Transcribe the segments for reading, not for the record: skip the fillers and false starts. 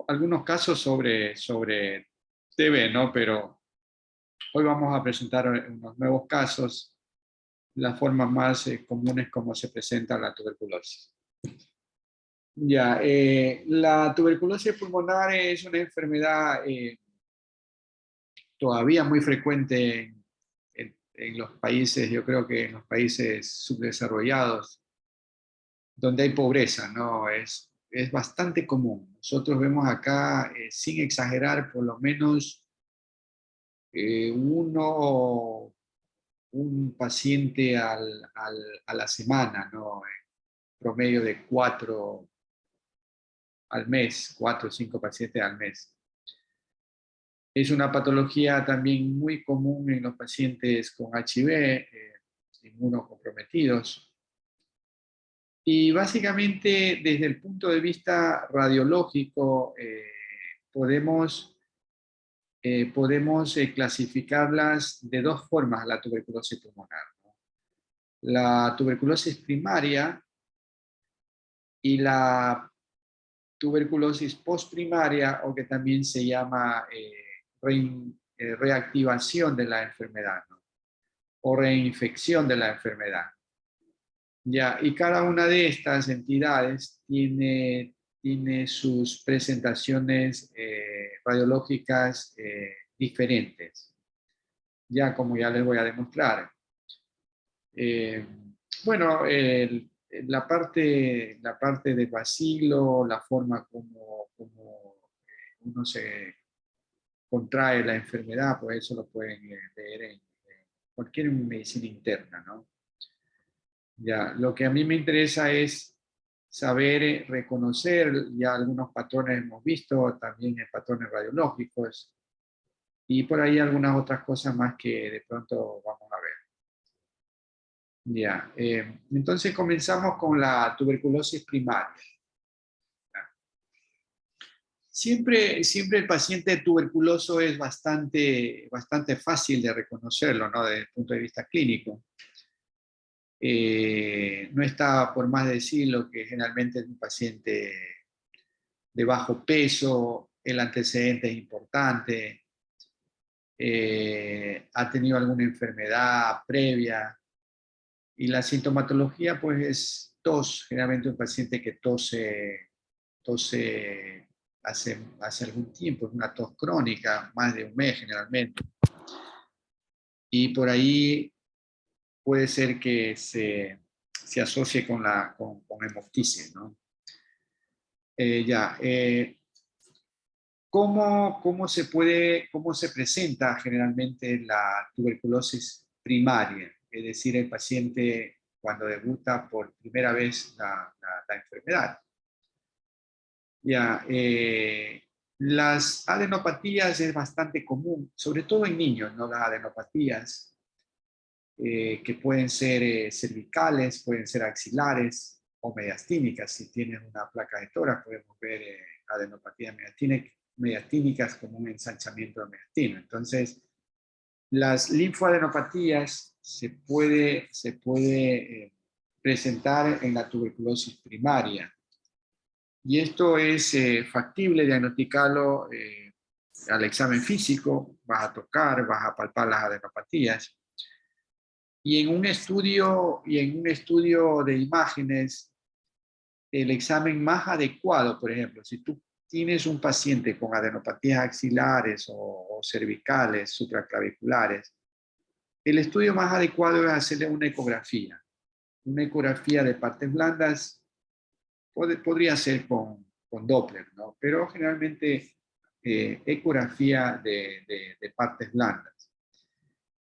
algunos casos sobre TB, ¿no? Pero hoy vamos a presentar unos nuevos casos, las formas más comunes como se presenta la tuberculosis. Ya, la tuberculosis pulmonar es una enfermedad todavía muy frecuente en los países, yo creo que en los países subdesarrollados, donde hay pobreza, ¿no? Es bastante común. Nosotros vemos acá, sin exagerar, por lo menos un paciente a la semana, ¿no? En promedio de 4 al mes, 4 o 5 pacientes al mes. Es una patología también muy común en los pacientes con HIV, inmunocomprometidos. Y básicamente, desde el punto de vista radiológico, podemos clasificarlas de dos formas, la tuberculosis pulmonar, ¿no? La tuberculosis primaria y la tuberculosis postprimaria, o que también se llama reactivación de la enfermedad, ¿no? O reinfección de la enfermedad. Ya, y cada una de estas entidades tiene sus presentaciones radiológicas diferentes, ya como ya les voy a demostrar. Eh, bueno, la parte de bacilo, la forma como uno se contrae la enfermedad, pues eso lo pueden ver en cualquier medicina interna, ¿no? Ya, lo que a mí me interesa es saber reconocer, ya algunos patrones hemos visto, también patrones radiológicos, y por ahí algunas otras cosas más que de pronto vamos a ver. Ya, entonces comenzamos con la tuberculosis primaria. Siempre el paciente tuberculoso es bastante fácil de reconocerlo, ¿no? Desde el punto de vista clínico. No está por más decirlo que generalmente es un paciente de bajo peso, el antecedente es importante, ha tenido alguna enfermedad previa, y la sintomatología pues es tos, generalmente un paciente que tose hace algún tiempo, es una tos crónica, más de un mes generalmente, y por ahí puede ser que se asocie con hemoptisis, ¿no? Ya, ¿cómo se presenta generalmente la tuberculosis primaria? Es decir, el paciente cuando debuta por primera vez la enfermedad. Ya, las adenopatías es bastante común, sobre todo en niños, ¿no? Las adenopatías que pueden ser cervicales, pueden ser axilares o mediastínicas. Si tienes una placa de tórax, podemos ver adenopatías mediastínicas como un ensanchamiento de mediastino. Entonces, las linfoadenopatías se puede presentar en la tuberculosis primaria. Y esto es factible diagnosticarlo al examen físico. Vas a tocar, vas a palpar las adenopatías. Y en un estudio de imágenes, el examen más adecuado, por ejemplo, si tú tienes un paciente con adenopatías axilares o cervicales, supraclaviculares, el estudio más adecuado es hacerle una ecografía. Una ecografía de partes blandas podría ser con Doppler, ¿no? Pero generalmente ecografía de partes blandas.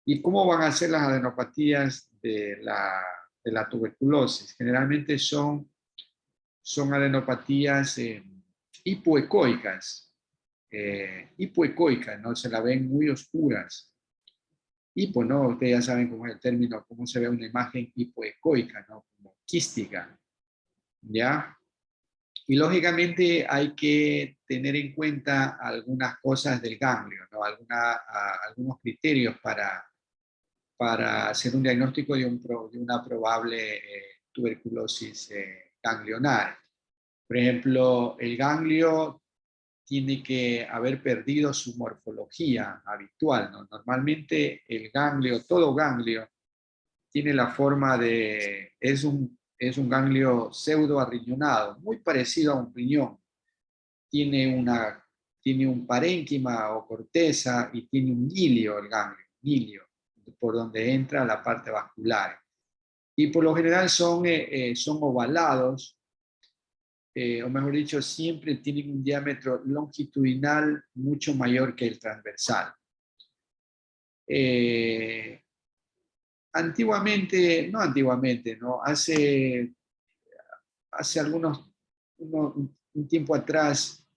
¿Y cómo van a ser las adenopatías de la tuberculosis? Generalmente son adenopatías hipoecoicas. Hipoecoicas, ¿no? Se la ven muy oscuras. Hipo, ¿no? Ustedes ya saben cómo es el término, cómo se ve una imagen hipoecoica, ¿no? Como quística, ¿ya? Y lógicamente hay que tener en cuenta algunas cosas del ganglio, ¿no? Algunos criterios para hacer un diagnóstico de una probable tuberculosis ganglionar. Por ejemplo, el ganglio tiene que haber perdido su morfología habitual, ¿no? Normalmente el ganglio, todo ganglio, tiene la forma de, es un ganglio pseudo arriñonado, muy parecido a un riñón. Tiene, tiene un parénquima o corteza y tiene un gilio, el ganglio, gilio, por donde entra la parte vascular. Y por lo general son ovalados, o mejor dicho, siempre tienen un diámetro longitudinal mucho mayor que el transversal. Eh, Antiguamente, no antiguamente, ¿no? Hace un tiempo atrás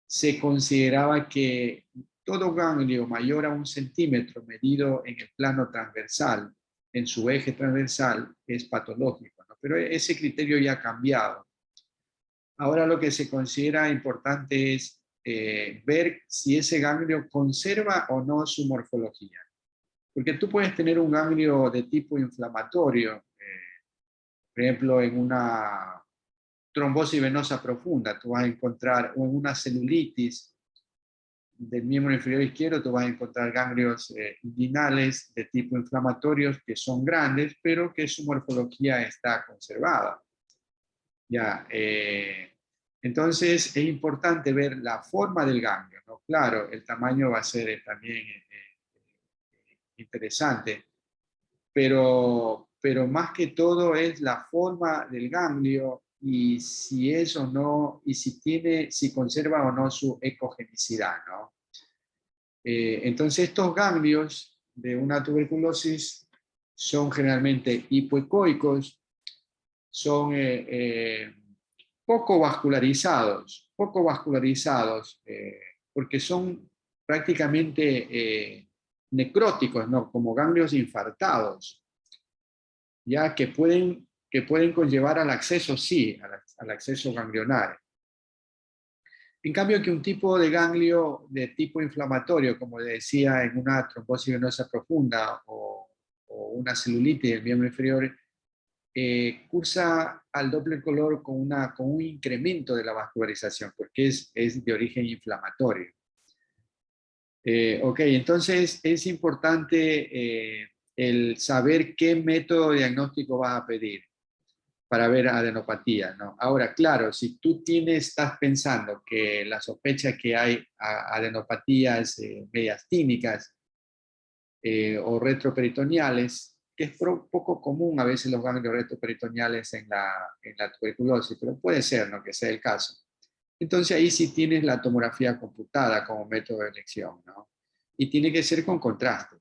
se consideraba que todo ganglio mayor a 1 centímetro medido en el plano transversal, en su eje transversal, es patológico, ¿no? Pero ese criterio ya ha cambiado. Ahora lo que se considera importante es ver si ese ganglio conserva o no su morfología. Porque tú puedes tener un ganglio de tipo inflamatorio, por ejemplo, en una trombosis venosa profunda, tú vas a encontrar, o en una celulitis del miembro inferior izquierdo, tú vas a encontrar ganglios inguinales de tipo inflamatorios que son grandes, pero que su morfología está conservada. Ya, entonces es importante ver la forma del ganglio, ¿no? Claro, el tamaño va a ser también interesante, pero más que todo es la forma del ganglio y si es o no, y si tiene, si conserva o no su ecogenicidad, ¿no? Entonces estos ganglios de una tuberculosis son generalmente hipoecoicos, son poco vascularizados, porque son prácticamente necróticos, ¿no? Como ganglios infartados, ya que pueden conllevar al acceso, sí, al acceso ganglionar. En cambio, que un tipo de ganglio de tipo inflamatorio, como le decía, en una trombosis venosa profunda o una celulitis del miembro inferior, cursa al Doppler color con un incremento de la vascularización, porque es de origen inflamatorio. Ok, entonces es importante el saber qué método diagnóstico vas a pedir para ver adenopatía, ¿no? Ahora, claro, si tú estás pensando que la sospecha que hay adenopatías medias tímicas o retroperitoneales, que es poco común a veces los ganglios retroperitoneales en la tuberculosis, pero puede ser, ¿no? Que sea el caso. Entonces ahí sí tienes la tomografía computada como método de elección, ¿no? Y tiene que ser con contraste.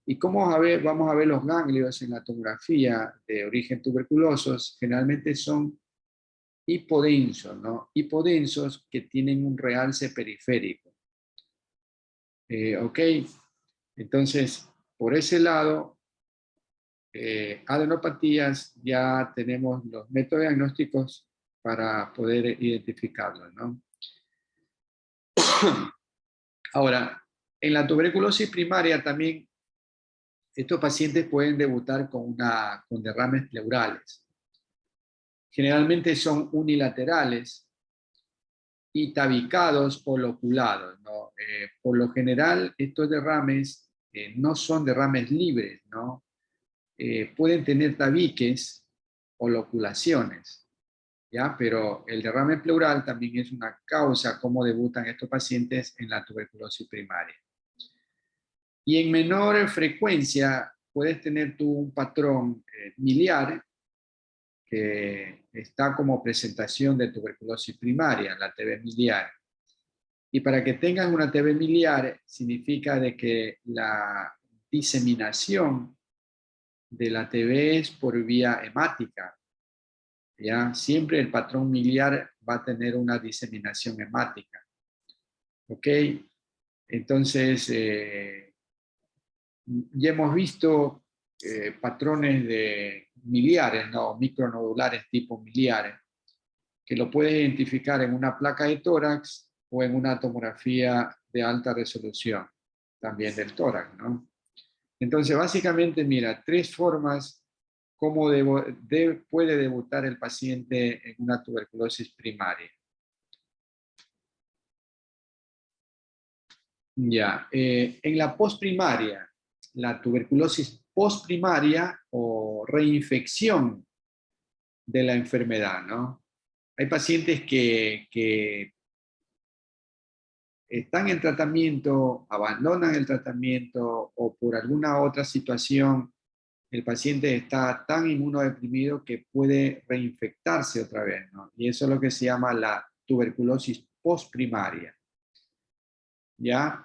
¿Y cómo vamos a ver los ganglios en la tomografía de origen tuberculosos? Generalmente son hipodensos, ¿no? Hipodensos que tienen un realce periférico. Ok, entonces por ese lado, adenopatías ya tenemos los métodos diagnósticos para poder identificarlos, ¿no? Ahora, en la tuberculosis primaria también estos pacientes pueden debutar con derrames pleurales. Generalmente son unilaterales y tabicados o loculados, ¿no? Por lo general, estos derrames no son derrames libres, ¿no? Pueden tener tabiques o loculaciones, ¿ya? Pero el derrame pleural también es una causa como debutan estos pacientes en la tuberculosis primaria. Y en menor frecuencia puedes tener tú un patrón miliar que está como presentación de tuberculosis primaria, la TB miliar. Y para que tengas una TB miliar significa de que la diseminación de la TB es por vía hemática, ¿ya? Siempre el patrón miliar va a tener una diseminación hemática, ¿ok? Entonces, ya hemos visto patrones de miliares, ¿no? Micronodulares tipo miliares, que lo puedes identificar en una placa de tórax o en una tomografía de alta resolución, también del tórax, ¿no? Entonces, básicamente, mira, tres formas ¿cómo puede debutar el paciente en una tuberculosis primaria? Ya, en la posprimaria, la tuberculosis posprimaria o reinfección de la enfermedad, ¿no? Hay pacientes que están en tratamiento, abandonan el tratamiento o por alguna otra situación el paciente está tan inmunodeprimido que puede reinfectarse otra vez, ¿no? Y eso es lo que se llama la tuberculosis postprimaria, ¿ya?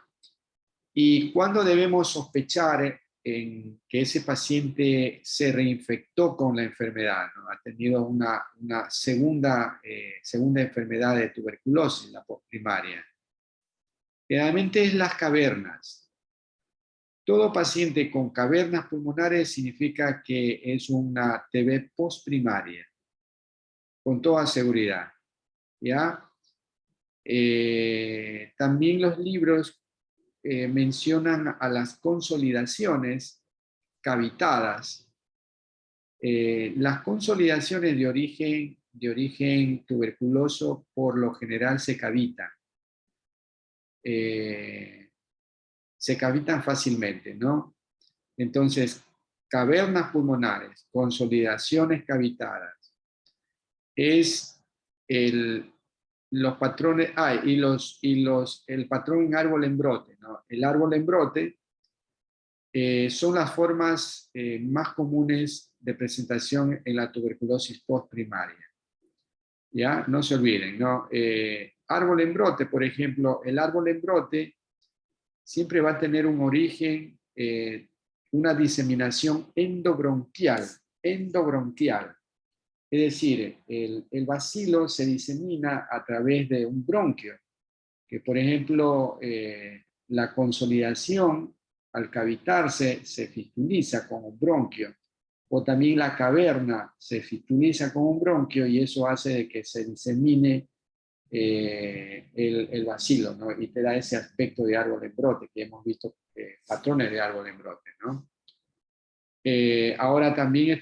¿Y cuándo debemos sospechar en que ese paciente se reinfectó con la enfermedad, ¿no? Ha tenido una segunda enfermedad de tuberculosis, la postprimaria. Generalmente es las cavernas. Todo paciente con cavernas pulmonares significa que es una TB postprimaria, con toda seguridad, ¿ya? También los libros mencionan a las consolidaciones cavitadas. Las consolidaciones de origen tuberculoso por lo general se cavitan. Se cavitan fácilmente, ¿no? Entonces, cavernas pulmonares, consolidaciones cavitadas, es los patrones, el patrón en árbol en brote, ¿no? El árbol en brote son las formas más comunes de presentación en la tuberculosis postprimaria. ¿Ya? No se olviden, ¿no? Árbol en brote, por ejemplo, el árbol en brote siempre va a tener un origen, una diseminación endobronquial. Es decir, el bacilo se disemina a través de un bronquio, que por ejemplo, la consolidación al cavitarse se fistuliza con un bronquio, o también la caverna se fistuliza con un bronquio y eso hace de que se disemine el bacilo, ¿no? Y te da ese aspecto de árbol en brote, que hemos visto patrones de árbol en brote, ¿no? Ahora también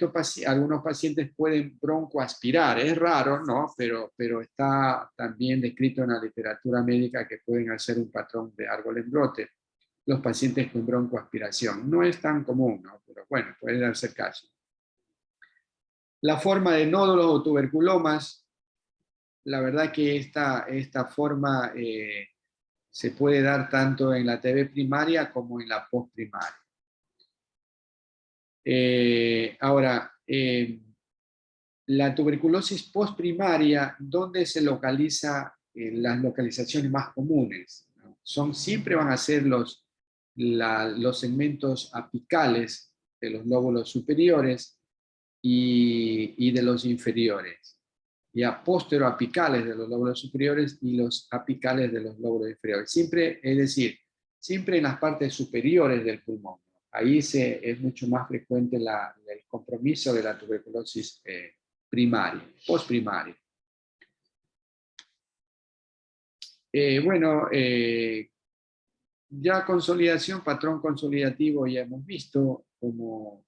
algunos pacientes pueden broncoaspirar, es raro, ¿no? Pero está también descrito en la literatura médica que pueden hacer un patrón de árbol en brote los pacientes con broncoaspiración. No es tan común, ¿no? Pero bueno, puede darse el caso. La forma de nódulos o tuberculomas, la verdad que esta forma se puede dar tanto en la TB primaria como en la postprimaria. Ahora, la tuberculosis postprimaria, ¿dónde se localiza las localizaciones más comunes? ¿No? Siempre van a ser los segmentos apicales de los lóbulos superiores y de los inferiores. Ya posteroapicales de los lóbulos superiores y los apicales de los lóbulos inferiores. Siempre, es decir, siempre en las partes superiores del pulmón. Ahí es mucho más frecuente el compromiso de la tuberculosis primaria, postprimaria. Bueno, ya consolidación, patrón consolidativo ya hemos visto como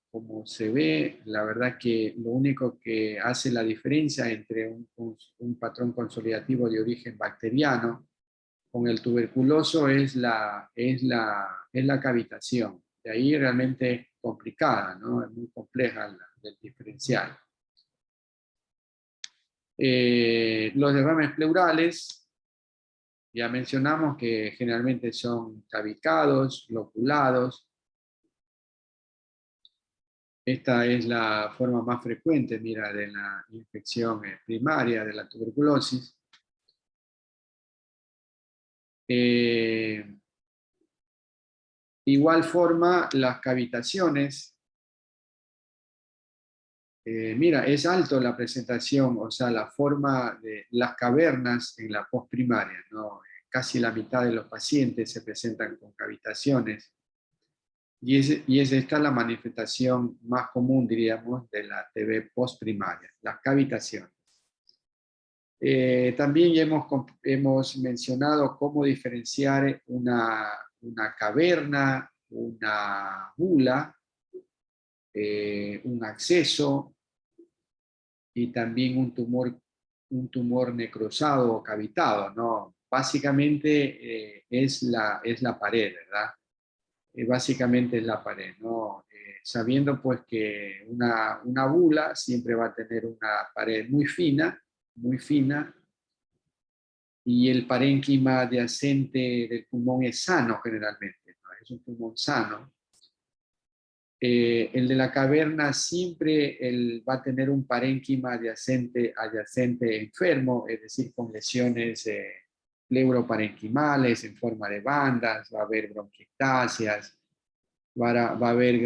se ve. La verdad que lo único que hace la diferencia entre un patrón consolidativo de origen bacteriano con el tuberculoso es la cavitación. De ahí realmente es complicada, ¿no? Es muy compleja el diferencial. Los derrames pleurales, ya mencionamos que generalmente son tabicados, loculados. Esta es la forma más frecuente, mira, de la infección primaria de la tuberculosis. Igual forma, las cavitaciones. Mira, es alto la presentación, o sea, la forma de las cavernas en la postprimaria, ¿no? Casi la mitad de los pacientes se presentan con cavitaciones. Y es esta la manifestación más común, diríamos, de la TB postprimaria, las cavitaciones. También ya hemos mencionado cómo diferenciar una caverna, una bula un acceso y también un tumor necrosado o cavitado, ¿no? Básicamente es la pared, ¿verdad? Básicamente es la pared, ¿no? Sabiendo pues que una bula siempre va a tener una pared muy fina, y el parénquima adyacente del pulmón es sano generalmente, ¿no? Es un pulmón sano. El de la caverna siempre va a tener un parénquima adyacente enfermo, es decir, con lesiones pleuroparenquimales en forma de bandas, va a haber bronquiectasias, va a haber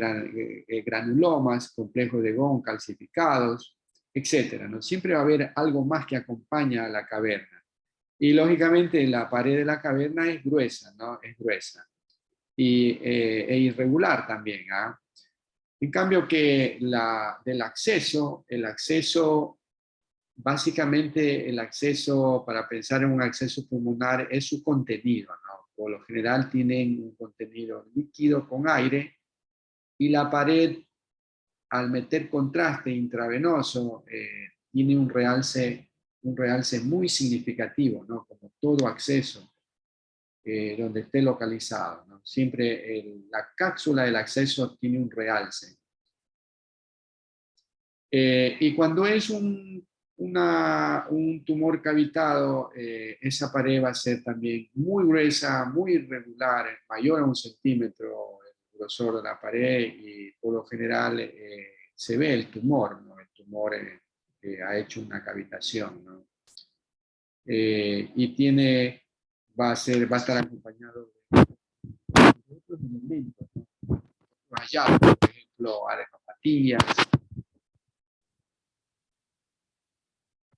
granulomas, complejos de Ghosn calcificados, etcétera, ¿no? Siempre va a haber algo más que acompaña a la caverna. Y lógicamente la pared de la caverna es gruesa, ¿no? Es gruesa. E irregular también, ¿ah? En cambio que el acceso, básicamente el acceso, para pensar en un acceso pulmonar, es su contenido, ¿no? Por lo general tienen un contenido líquido con aire, y la pared, al meter contraste intravenoso, tiene un realce muy significativo, ¿no? Como todo acceso, donde esté localizado, ¿no? Siempre la cápsula del acceso tiene un realce. Y cuando es un tumor cavitado, esa pared va a ser también muy gruesa, muy irregular, mayor a 1 centímetro el grosor de la pared, y por lo general se ve el tumor, ¿no? El tumor ha hecho una cavitación, ¿no? Y va a estar acompañado de otros elementos, ¿no? Hallazgos, por ejemplo, adenopatías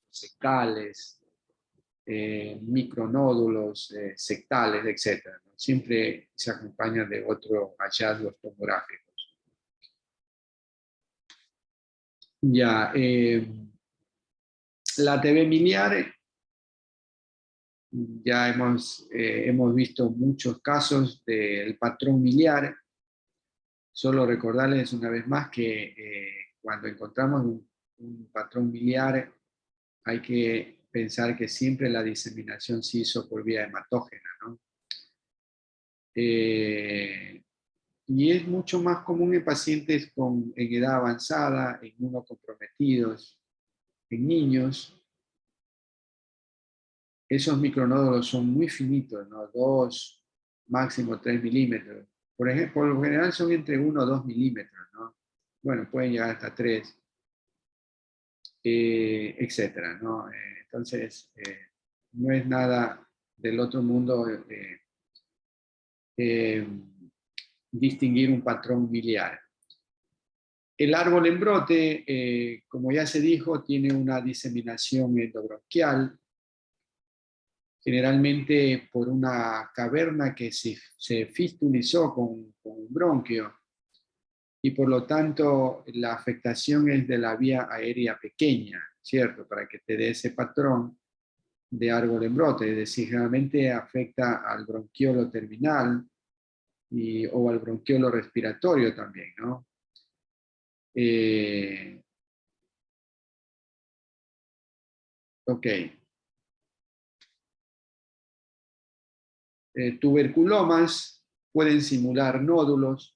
sectales, micronódulos sectales, etc., ¿no? Siempre se acompaña de otros hallazgos tomográficos. Ya, la TV miliar, ya hemos visto muchos casos del patrón miliar. Solo recordarles una vez más que cuando encontramos un patrón miliar, hay que pensar que siempre la diseminación se hizo por vía hematógena, ¿no? Y es mucho más común en pacientes en edad avanzada, en inmunocomprometidos, en niños. Esos micronódulos son muy finitos, ¿no? 2, máximo 3 milímetros. Por ejemplo, por lo general son entre 1 o 2 milímetros, ¿no? Bueno, pueden llegar hasta 3, etcétera, ¿no? Entonces, no es nada del otro mundo eh, distinguir un patrón miliar. El árbol en brote, como ya se dijo, tiene una diseminación endobronquial, generalmente por una caverna que se fistulizó con un bronquio, y por lo tanto la afectación es de la vía aérea pequeña, ¿cierto? Para que te dé ese patrón de árbol en brote, es decir, generalmente afecta al bronquiolo terminal o al bronquiolo respiratorio también, ¿no? Ok. Tuberculomas pueden simular nódulos.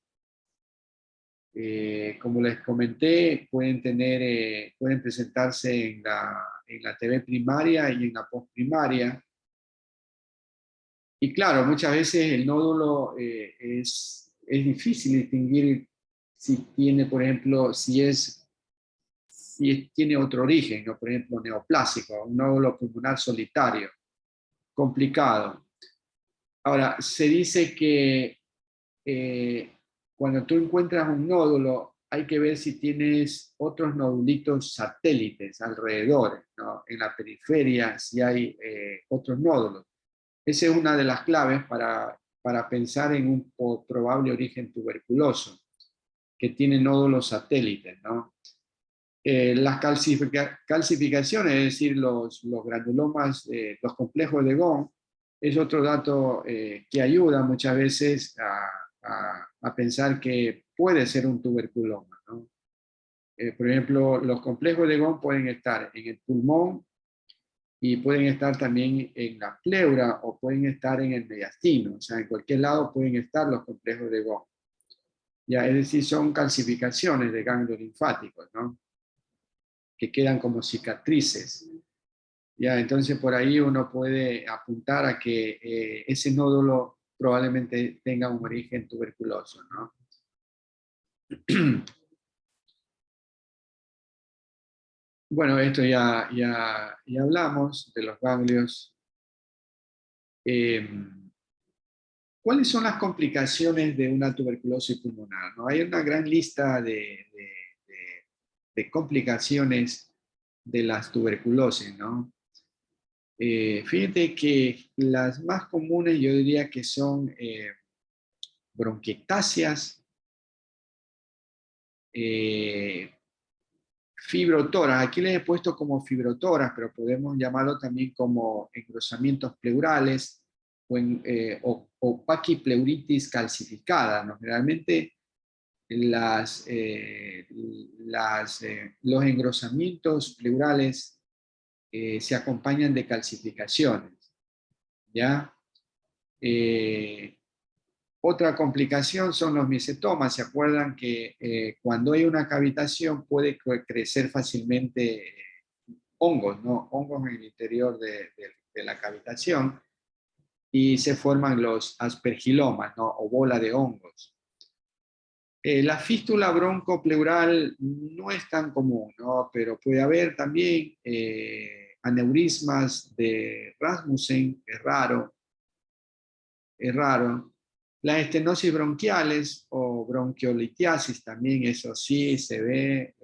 Como les comenté, pueden presentarse en la TV primaria y en la postprimaria. Y claro, muchas veces el nódulo es difícil distinguir si tiene, por ejemplo, si tiene otro origen, ¿no? Por ejemplo, neoplásico, un nódulo pulmonar solitario, complicado. Ahora, se dice que cuando tú encuentras un nódulo, hay que ver si tienes otros nodulitos satélites alrededor, ¿no? En la periferia, si hay otros nódulos. Esa es una de las claves para pensar en un probable origen tuberculoso, que tiene nódulos satélites, ¿no? Las calcificaciones, es decir, los granulomas, los complejos de Ghosn, es otro dato que ayuda muchas veces a pensar que puede ser un tuberculoma, ¿no? Por ejemplo, los complejos de Ghosn pueden estar en el pulmón y pueden estar también en la pleura o pueden estar en el mediastino. O sea, en cualquier lado pueden estar los complejos de Ghosn. Ya, es decir, son calcificaciones de ganglios linfáticos, ¿no? Que quedan como cicatrices. Ya, entonces por ahí uno puede apuntar a que ese nódulo probablemente tenga un origen tuberculoso, ¿no? Bueno, esto ya hablamos de los ganglios. ¿Cuáles son las complicaciones de una tuberculosis pulmonar? ¿No? Hay una gran lista de complicaciones de las tuberculosis, ¿no? Fíjate que las más comunes yo diría que son bronquiectasias, fibrotoras. Aquí les he puesto como fibrotoras, pero podemos llamarlo también como engrosamientos pleurales o paquipleuritis calcificada, ¿no? Generalmente los engrosamientos pleurales se acompañan de calcificaciones, ¿ya? Otra complicación son los misetomas. ¿Se acuerdan que cuando hay una cavitación puede crecer fácilmente hongos, ¿no? Hongos en el interior de la cavitación y se forman los aspergilomas, ¿no? O bola de hongos. La fístula broncopleural no es tan común, ¿no? Pero puede haber también aneurismas de Rasmussen, es raro. Las estenosis bronquiales o bronquiolitiasis también, eso sí se ve,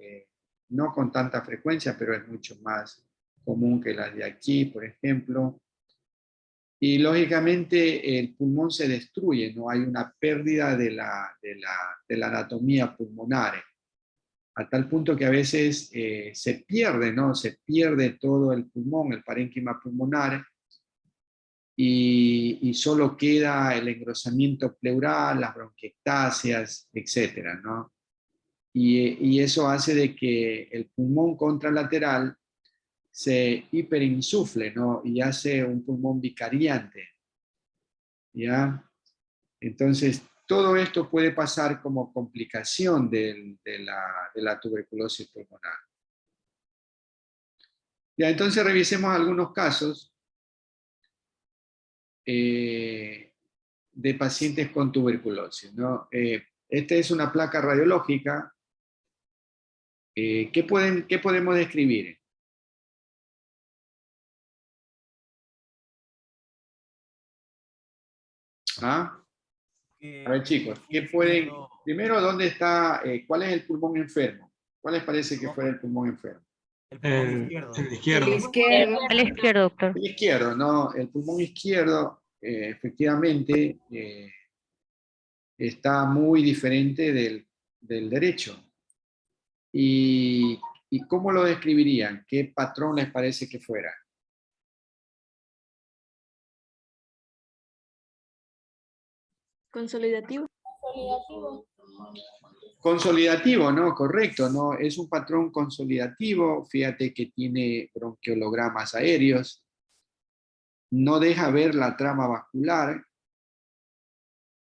no con tanta frecuencia, pero es mucho más común que las de aquí, por ejemplo. Y lógicamente el pulmón se destruye, no hay una pérdida de la anatomía pulmonar, a tal punto que a veces se pierde, ¿no? Se pierde todo el pulmón, el parénquima pulmonar, y solo queda el engrosamiento pleural, las bronquiectasias, etcétera, ¿no? Y eso hace de que el pulmón contralateral se hiperinsufle, ¿no? Y hace un pulmón vicariante, ¿ya? Entonces, todo esto puede pasar como complicación de la tuberculosis pulmonar. Ya, entonces revisemos algunos casos de pacientes con tuberculosis, ¿no? Esta es una placa radiológica. ¿Qué podemos describir? ¿Ah? A ver, El chicos, pulmón izquierdo, primero, ¿dónde está, cuál es el pulmón enfermo? ¿Cuál les parece que ¿no? fuera el pulmón enfermo? El pulmón El izquierdo. izquierdo. Izquierdo. El izquierdo, doctor. El izquierdo, ¿no? El pulmón izquierdo, efectivamente, está muy diferente del derecho. ¿Y, ¿Y cómo lo describirían? ¿Qué patrón les parece que fuera? Consolidativo. Consolidativo, ¿no? Correcto, ¿no? Es un patrón consolidativo. Fíjate que tiene bronquiogramas aéreos. No deja ver la trama vascular.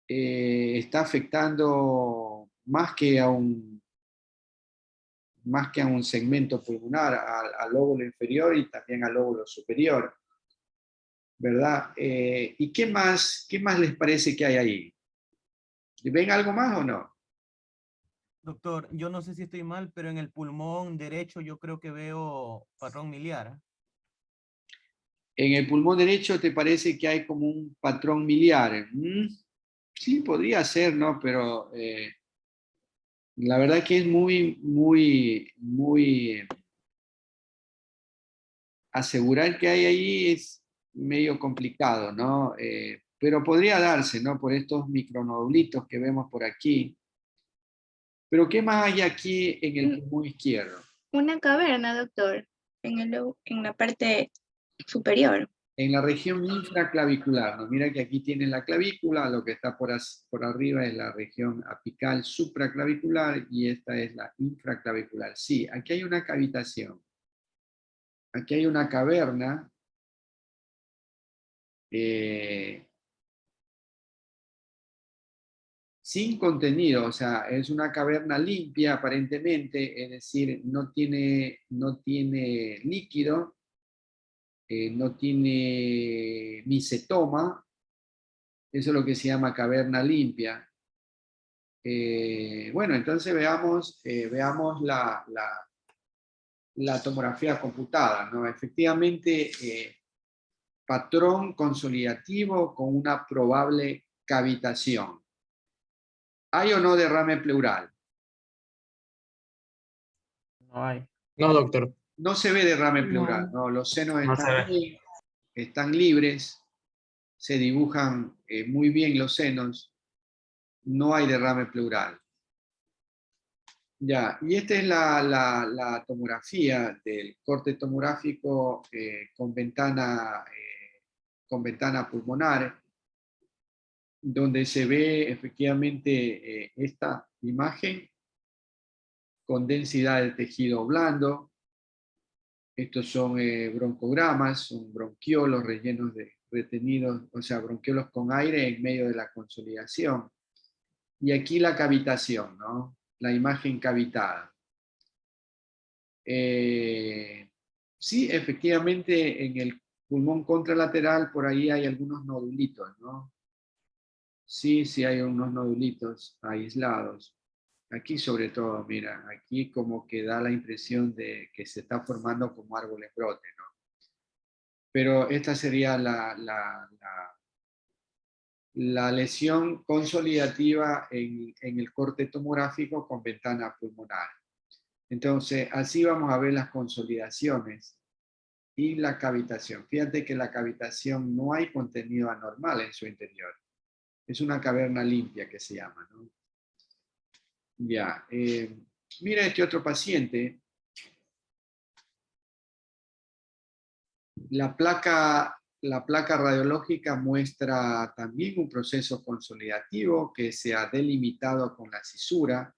Está afectando más que a un segmento pulmonar, al lóbulo inferior y también al lóbulo superior, ¿verdad? ¿Y qué más les parece que hay ahí? ¿Ven algo más o no? Doctor, yo no sé si estoy mal, pero en el pulmón derecho yo creo que veo patrón miliar. En el pulmón derecho te parece que hay como un patrón miliar. Sí, podría ser, ¿no? Pero la verdad que es muy asegurar que hay ahí es medio complicado, ¿no? Pero podría darse, ¿no? Por estos micronodulitos que vemos por aquí. Pero ¿qué más hay aquí en el pulmón izquierdo? Una caverna, doctor, en la parte superior. En la región infraclavicular, ¿no? Mira que aquí tienen la clavícula, lo que está por arriba es la región apical supraclavicular y esta es la infraclavicular. Sí, aquí hay una cavitación. Aquí hay una caverna sin contenido, o sea, es una caverna limpia aparentemente, es decir, no tiene líquido, no tiene micetoma, eso es lo que se llama caverna limpia. Bueno, entonces veamos la tomografía computada, ¿no? Efectivamente, patrón consolidativo con una probable cavitación. ¿Hay o no derrame pleural? No hay. No, doctor. No se ve derrame pleural, No. ¿no? Los senos No se están ve. bien, están libres, se dibujan muy bien los senos, no hay derrame pleural. Ya, y esta es la tomografía del corte tomográfico con ventana pulmonar, donde se ve efectivamente esta imagen con densidad de tejido blando. Estos son broncogramas, son bronquiolos rellenos de retenidos, o sea, bronquiolos con aire en medio de la consolidación. Y aquí la cavitación, ¿no? La imagen cavitada. Sí, efectivamente, en el pulmón contralateral por ahí hay algunos nodulitos, ¿no? Sí, sí hay unos nodulitos aislados. Aquí sobre todo, mira, aquí como que da la impresión de que se está formando como árbol en brote, ¿no? Pero esta sería la lesión consolidativa en el corte tomográfico con ventana pulmonar. Entonces, así vamos a ver las consolidaciones y la cavitación. Fíjate que la cavitación no hay contenido anormal en su interior. Es una caverna limpia que se llama, ¿no? Ya, mira este otro paciente. La placa radiológica muestra también un proceso consolidativo que se ha delimitado con la cisura.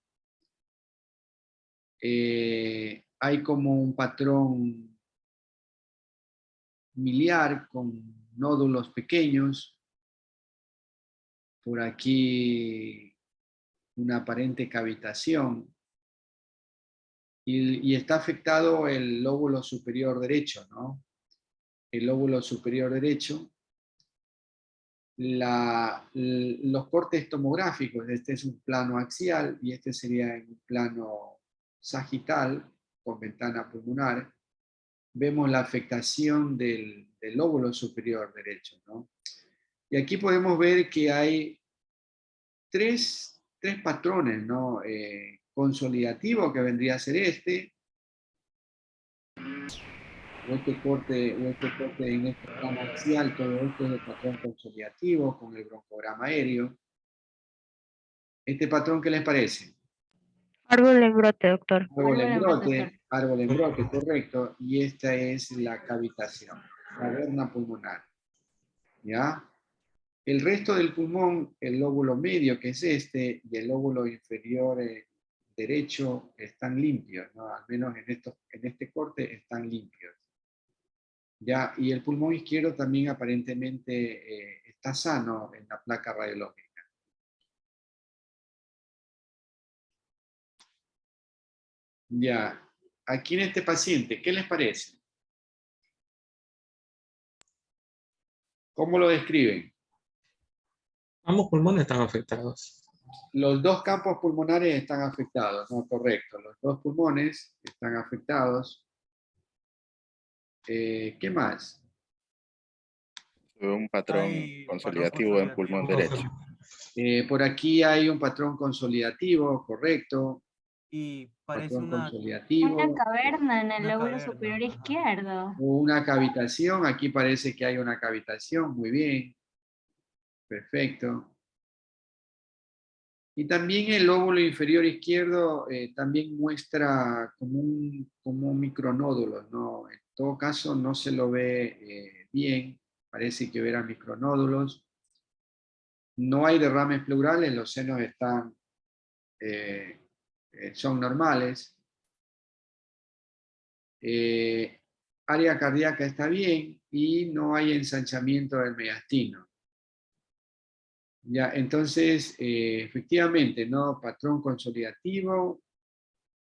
Hay como un patrón miliar con nódulos pequeños. Por aquí una aparente cavitación. Y está afectado el lóbulo superior derecho, ¿no? El lóbulo superior derecho. Los cortes tomográficos, este es un plano axial y este sería en un plano sagital con ventana pulmonar. Vemos la afectación del lóbulo superior derecho, ¿no? Y aquí podemos ver que hay tres patrones, ¿no? Consolidativo, que vendría a ser este, o este corte en este plano axial, todo esto es el patrón consolidativo con el broncograma aéreo. ¿Este patrón qué les parece? Árbol en brote, doctor. Árbol en brote, correcto. Y esta es la cavitación, caverna pulmonar. ¿Ya? El resto del pulmón, el lóbulo medio, que es este, y el lóbulo inferior derecho, están limpios, ¿no? Al menos en este corte están limpios. ¿Ya? Y el pulmón izquierdo también aparentemente está sano en la placa radiológica. Ya, aquí en este paciente, ¿qué les parece? ¿Cómo lo describen? Ambos pulmones están afectados. Los dos campos pulmonares están afectados, ¿no? Correcto, los dos pulmones están afectados. ¿Qué más? Un patrón Hay consolidativo en pulmón derecho. Por aquí hay un patrón consolidativo, correcto. Y parece Patrón Una consolidativo. caverna en el una lóbulo caverna, superior ajá. izquierdo. Una cavitación, aquí parece que hay una cavitación, muy bien. Perfecto. Y también el lóbulo inferior izquierdo también muestra como un micronódulo, ¿no? En todo caso no se lo ve bien, parece que hubiera micronódulos. No hay derrames pleurales, los senos están, son normales. Área cardíaca está bien y no hay ensanchamiento del mediastino. Ya, entonces, efectivamente, ¿no? Patrón consolidativo,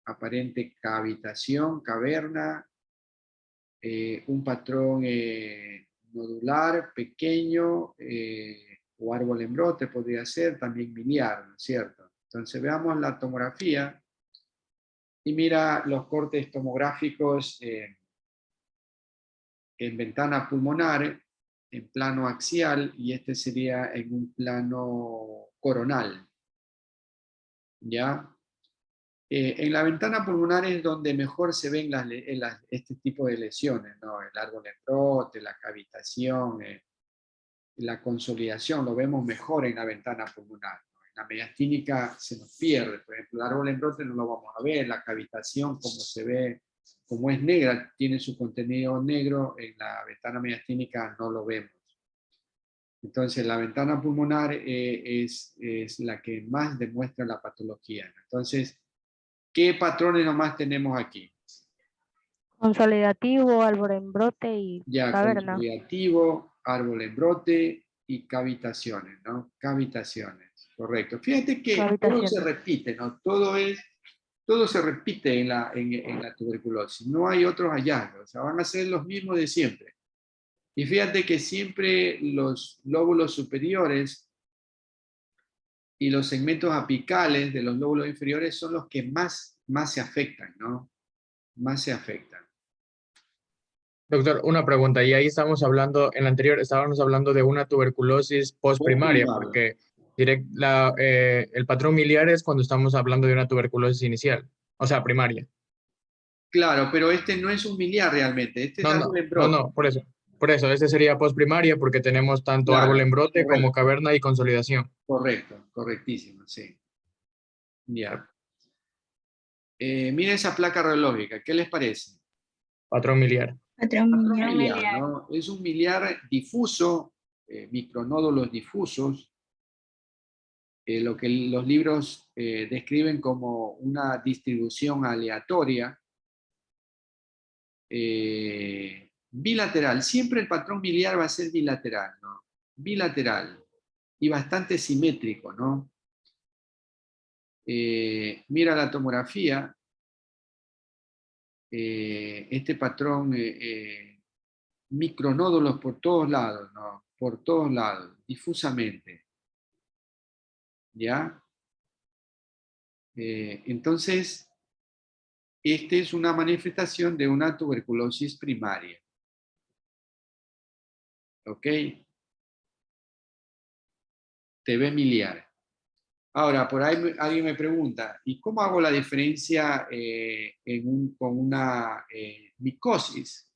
aparente cavitación, caverna, un patrón nodular, pequeño, o árbol en brote podría ser, también miliar, ¿no es cierto? Entonces veamos la tomografía y mira los cortes tomográficos en ventana pulmonar, en plano axial, y este sería en un plano coronal. ¿Ya? En la ventana pulmonar es donde mejor se ven este tipo de lesiones, ¿no? El árbol en brote, la cavitación, la consolidación, lo vemos mejor en la ventana pulmonar, ¿no? En la mediastínica se nos pierde, por ejemplo, el árbol en brote no lo vamos a ver, la cavitación como se ve, como es negra, tiene su contenido negro, en la ventana mediastínica no lo vemos. Entonces, la ventana pulmonar es la que más demuestra la patología, ¿no? Entonces, ¿qué patrones nomás tenemos aquí? Consolidativo, árbol en brote y Ya, caverna. consolidativo, árbol en brote y cavitaciones, ¿no? Cavitaciones, correcto. Fíjate que todo se Cavitaciones. repite, ¿no? Todo se repite en la tuberculosis. No hay otros hallazgos, o sea, van a ser los mismos de siempre. Y fíjate que siempre los lóbulos superiores y los segmentos apicales de los lóbulos inferiores son los que más se afectan, ¿no? Más se afectan. Doctor, una pregunta. Y ahí estamos hablando, en la anterior estábamos hablando de una tuberculosis postprimaria, Postprimaria. porque el patrón miliar es cuando estamos hablando de una tuberculosis inicial, o sea, primaria. Claro, pero este no es un miliar realmente, este es No, árbol no, en no, brote. no, por eso, este sería postprimaria porque tenemos tanto árbol Claro, en brote como correcto, caverna y consolidación. correcto, correctísimo, sí. Ya. Mira esa placa radiológica, ¿qué les parece? Patrón miliar. Patrón miliar, ¿no? Es un miliar difuso, micronódulos difusos, lo que los libros describen como una distribución aleatoria, bilateral. Siempre el patrón miliar va a ser bilateral, ¿no? Bilateral y bastante simétrico, ¿no? Mira la tomografía, este patrón, micronódulos por todos lados, ¿no? Por todos lados, difusamente, ¿ya? Entonces, esta es una manifestación de una tuberculosis primaria, ¿ok? TB miliar. Ahora, por ahí alguien me pregunta, ¿y cómo hago la diferencia con una micosis?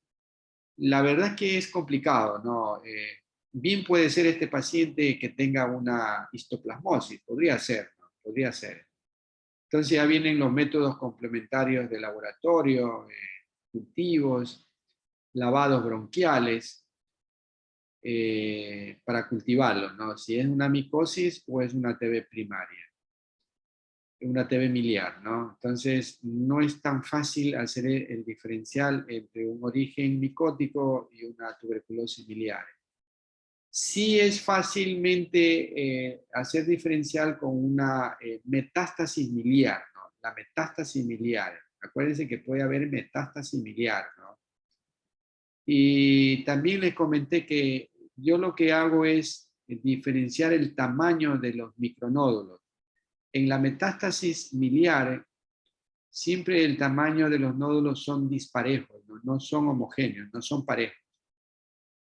La verdad es que es complicado, ¿no? Bien puede ser este paciente que tenga una histoplasmosis, podría ser, ¿no? Podría ser. Entonces ya vienen los métodos complementarios de laboratorio, cultivos, lavados bronquiales, para cultivarlos, ¿no? Si es una micosis o es una TB primaria, una TB miliar, ¿no? Entonces no es tan fácil hacer el diferencial entre un origen micótico y una tuberculosis miliar. Sí es fácilmente hacer diferencial con una metástasis miliar, ¿no? La metástasis miliar. Acuérdense que puede haber metástasis miliar, ¿no? Y también les comenté que yo lo que hago es diferenciar el tamaño de los micronódulos. En la metástasis miliar, siempre el tamaño de los nódulos son disparejos, ¿no? No son homogéneos, no son parejos.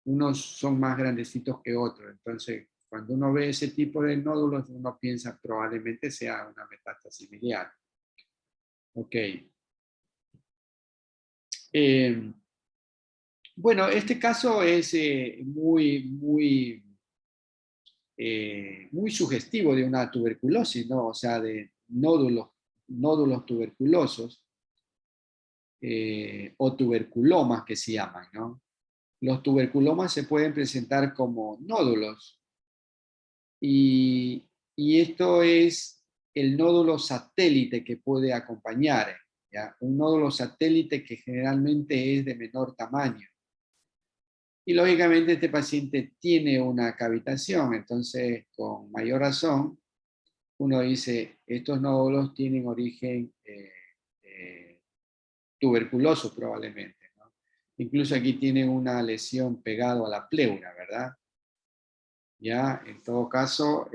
Unos son más grandecitos que otros. Entonces, cuando uno ve ese tipo de nódulos, uno piensa probablemente sea una metástasis miliar. Ok. Bueno, este caso es muy sugestivo de una tuberculosis, ¿no? O sea, de nódulos tuberculosos, o tuberculomas que se llaman, ¿no? los tuberculomas se pueden presentar como nódulos. Y esto es el nódulo satélite que puede acompañar, ¿ya? Un nódulo satélite que generalmente es de menor tamaño. Y lógicamente este paciente tiene una cavitación, entonces con mayor razón uno dice, estos nódulos tienen origen tuberculoso probablemente, ¿no? Incluso aquí tienen una lesión pegado a la pleura, ¿verdad? Ya, en todo caso,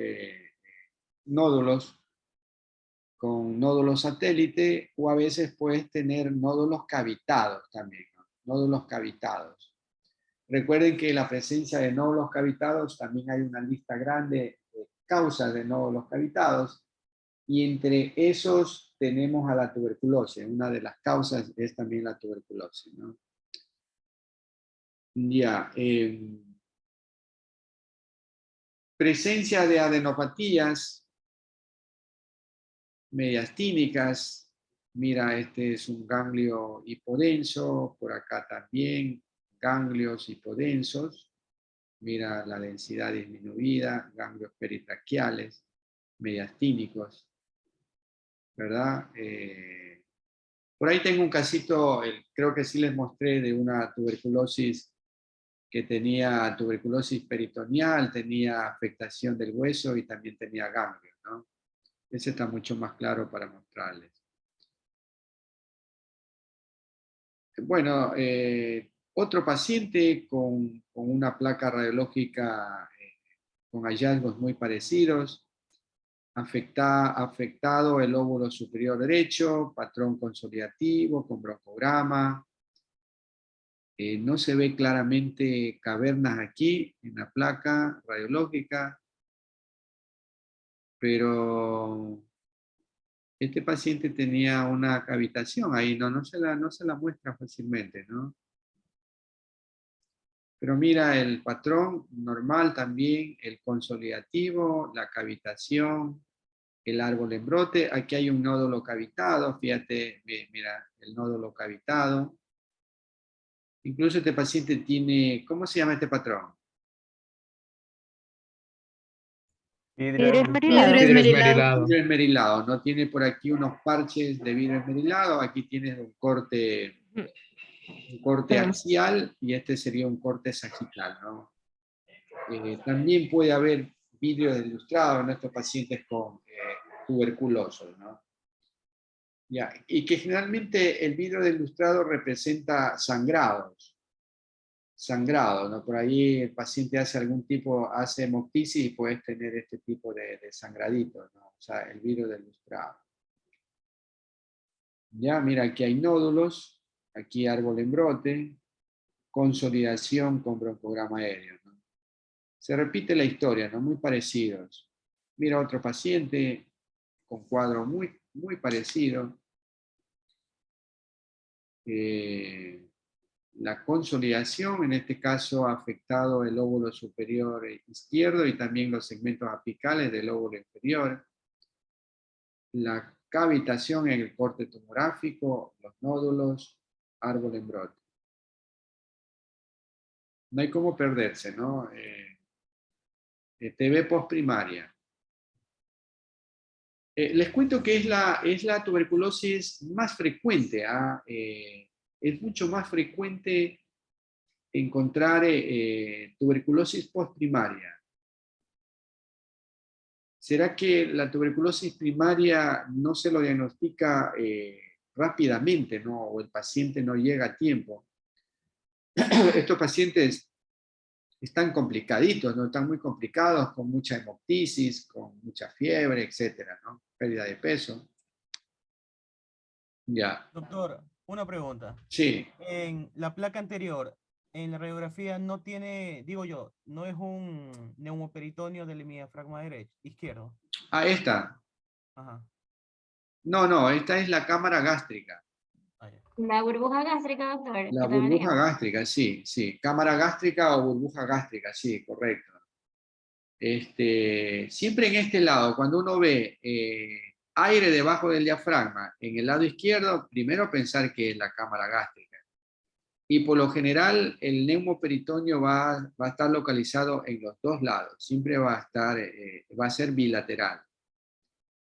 nódulos con nódulos satélite, o a veces puedes tener nódulos cavitados también, ¿no? Nódulos cavitados. Recuerden que la presencia de nódulos cavitados, también hay una lista grande de causas de nódulos cavitados, y entre esos tenemos a la tuberculosis. Una de las causas es también la tuberculosis, ¿no? Ya, presencia de adenopatías mediastínicas. Mira, este es un ganglio hipodenso, por acá también, ganglios hipodensos. Mira la densidad disminuida, ganglios peritraquiales, mediastínicos, ¿verdad? Por ahí tengo un casito, creo que sí les mostré, de una tuberculosis que tenía tuberculosis peritoneal, tenía afectación del hueso y también tenía ganglios, ¿no? Ese está mucho más claro para mostrarles. Bueno, otro paciente con una placa radiológica con hallazgos muy parecidos, afectado el lóbulo superior derecho, patrón consolidativo con broncograma. No se ve claramente cavernas aquí en la placa radiológica, pero este paciente tenía una cavitación ahí, no se la muestra fácilmente, ¿no? Pero mira el patrón normal también, el consolidativo, la cavitación, el árbol en brote. Aquí hay un nódulo cavitado, fíjate, mira, el nódulo cavitado. Incluso este paciente tiene, ¿cómo se llama este patrón? Vidrio Vidrio esmerilado. esmerilado. Vidrio esmerilado, ¿no? Tiene por aquí unos parches de vidrio esmerilado, aquí tienes un corte axial y este sería un corte sagital, ¿no? También puede haber vidrio ilustrado en estos pacientes con tuberculosos, ¿no? Ya, y que generalmente el vidrio ilustrado representa sangrados, ¿no? Por ahí el paciente hace hemoptisis y puedes tener este tipo de sangraditos, ¿no? O sea, el vidrio ilustrado. Ya, mira, aquí hay nódulos, aquí árbol en brote, consolidación con broncograma aéreo, ¿no? Se repite la historia, ¿no? Muy parecidos. Mira otro paciente con cuadro muy, muy parecido. La consolidación, en este caso ha afectado el lóbulo superior izquierdo y también los segmentos apicales del lóbulo inferior. La cavitación en el corte tomográfico, los nódulos, árbol en brote. No hay cómo perderse, ¿no? TB postprimaria. Les cuento que es la tuberculosis más frecuente. Es mucho más frecuente encontrar tuberculosis postprimaria. ¿Será que la tuberculosis primaria no se lo diagnostica rápidamente, ¿no? O el paciente no llega a tiempo? Estos pacientes están complicaditos, ¿no? Están muy complicados, con mucha hemoptisis, con mucha fiebre, etcétera, ¿no? Pérdida de peso. Ya. Doctor, una pregunta. Sí. En la placa anterior, en la radiografía no tiene, digo yo, no es un neumoperitoneo del hemidiafragma derecho, izquierdo. Ah, esta. Ajá. No, esta es la cámara gástrica. Ah, ya. La burbuja gástrica, doctor. La que también le burbuja llaman. gástrica, sí. Cámara gástrica o burbuja gástrica, sí, correcto. Siempre en este lado, cuando uno ve aire debajo del diafragma, en el lado izquierdo, primero pensar que es la cámara gástrica. Y por lo general el neumoperitoneo va a estar localizado en los dos lados, siempre va a estar, va a ser bilateral.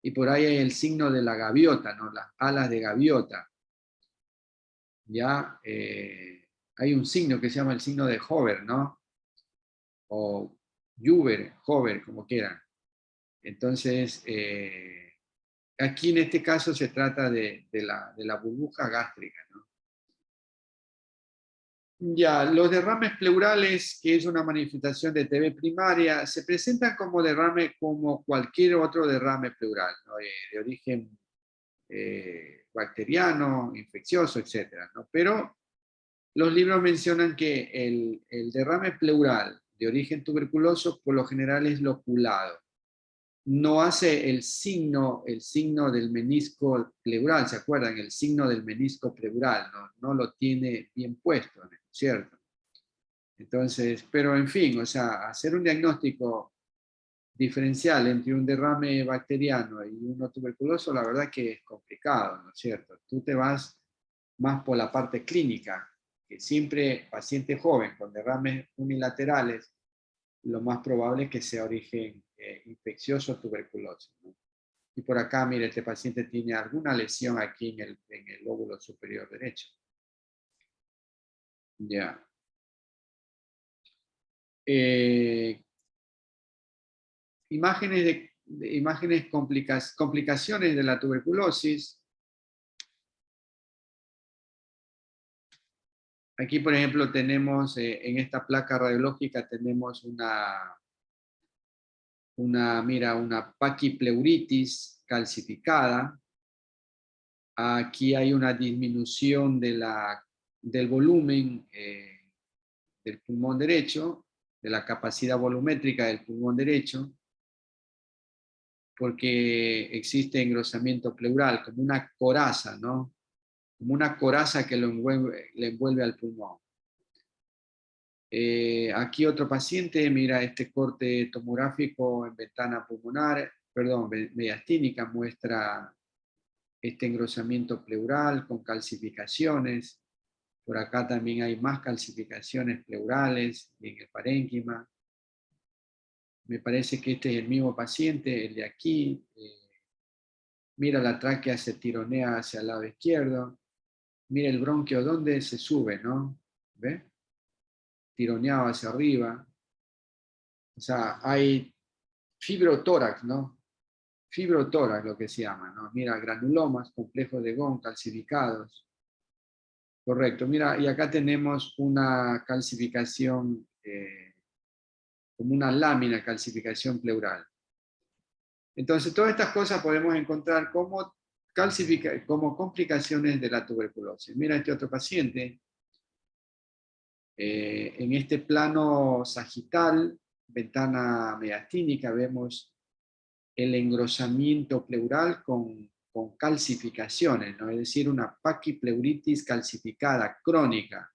Y por ahí hay el signo de la gaviota, ¿no? Las alas de gaviota. Ya hay un signo que se llama el signo de Hover, ¿no? O Juber, Hover, como quieran. Entonces, aquí en este caso se trata de la burbuja gástrica, ¿no? Ya, los derrames pleurales, que es una manifestación de TB primaria, se presentan como derrame como cualquier otro derrame pleural, ¿no? De origen bacteriano, infeccioso, etc., ¿no? Pero los libros mencionan que el derrame pleural de origen tuberculoso por lo general es loculado. No hace el signo del menisco pleural, ¿se acuerdan? El signo del menisco pleural, no lo tiene bien puesto, ¿no? ¿Cierto? Entonces, pero en fin, o sea, hacer un diagnóstico diferencial entre un derrame bacteriano y uno tuberculoso, la verdad que es complicado, ¿no es cierto? Tú te vas más por la parte clínica, que siempre paciente joven con derrames unilaterales, lo más probable es que sea origen infeccioso tuberculoso, ¿no? Y por acá, mire, este paciente tiene alguna lesión aquí en el lóbulo superior derecho. Ya. Imágenes complicaciones de la tuberculosis. Aquí, por ejemplo, tenemos, en esta placa radiológica tenemos una paquipleuritis calcificada. Aquí hay una disminución del volumen del pulmón derecho, de la capacidad volumétrica del pulmón derecho, porque existe engrosamiento pleural, como una coraza, ¿no? Como una coraza que le envuelve al pulmón. Aquí otro paciente, mira este corte tomográfico en ventana pulmonar, perdón, mediastínica, muestra este engrosamiento pleural con calcificaciones. Por acá también hay más calcificaciones pleurales en el parénquima. Me parece que este es el mismo paciente, el de aquí. Mira la tráquea se tironea hacia el lado izquierdo. Mira el bronquio donde se sube, ¿no? ¿Ve? Tironeado hacia arriba. O sea, hay fibrotórax, ¿no? Fibrotórax, lo que se llama, ¿no? Mira, granulomas, complejos de Ghon, calcificados. Correcto, mira, y acá tenemos una calcificación, como una lámina, calcificación pleural. Entonces, todas estas cosas podemos encontrar como complicaciones de la tuberculosis. Mira este otro paciente, en este plano sagital, ventana mediastínica, vemos el engrosamiento pleural con calcificaciones, ¿no? Es decir, una paquipleuritis calcificada crónica.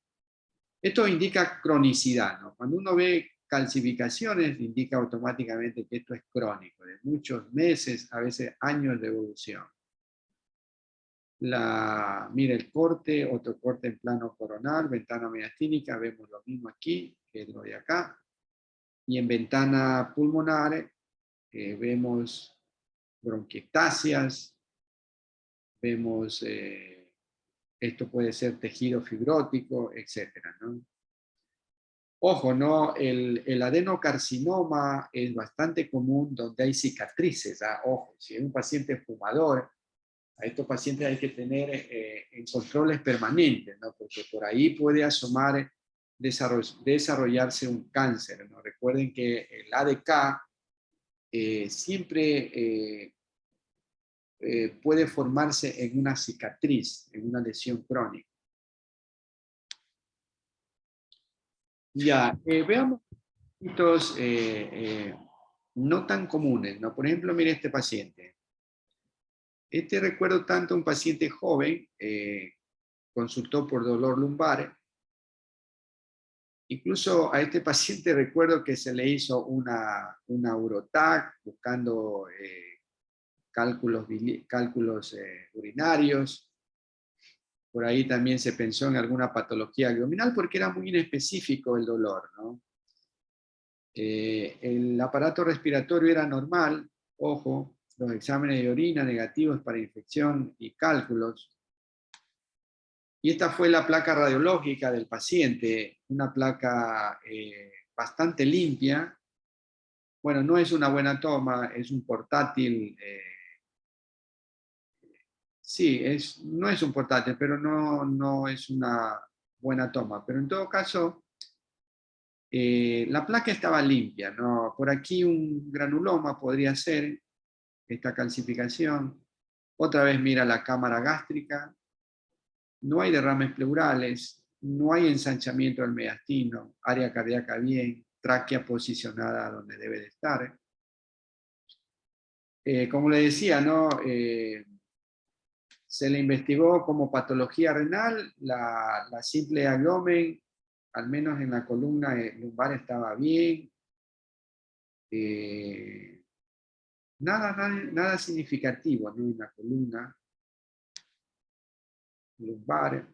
Esto indica cronicidad, ¿no? Cuando uno ve calcificaciones, indica automáticamente que esto es crónico, de muchos meses, a veces años de evolución. Mira el corte, otro corte en plano coronal, ventana mediastínica, vemos lo mismo aquí, que es lo de acá. Y en ventana pulmonar vemos bronquiectasias, vemos, esto puede ser tejido fibrótico, etcétera, ¿no? Ojo, ¿no? El adenocarcinoma es bastante común donde hay cicatrices, ¿ah? Ojo, si es un paciente fumador, a estos pacientes hay que tener en controles permanentes, ¿no? Porque por ahí puede asomar, desarrollarse un cáncer, ¿no? Recuerden que el ADK siempre puede formarse en una cicatriz, en una lesión crónica. Ya, veamos estos no tan comunes, ¿no? Por ejemplo, mire este paciente. Este recuerdo tanto un paciente joven, consultó por dolor lumbar. Incluso a este paciente recuerdo que se le hizo una urotac buscando cálculos urinarios. Por ahí también se pensó en alguna patología abdominal porque era muy inespecífico el dolor, ¿no? El aparato respiratorio era normal, ojo, los exámenes de orina negativos para infección y cálculos. Y esta fue la placa radiológica del paciente, una placa bastante limpia. Bueno, no es una buena toma, es un portátil. Sí, no es un portátil, pero no es una buena toma. Pero en todo caso, la placa estaba limpia, ¿no? Por aquí un granuloma podría ser esta calcificación. Otra vez mira la cámara gástrica. No hay derrames pleurales, no hay ensanchamiento del mediastino, área cardíaca bien, tráquea posicionada donde debe de estar. Como le decía, ¿no? Se le investigó como patología renal, la simple abdomen, al menos en la columna lumbar estaba bien. Nada significativo, ¿no? En la columna lumbar.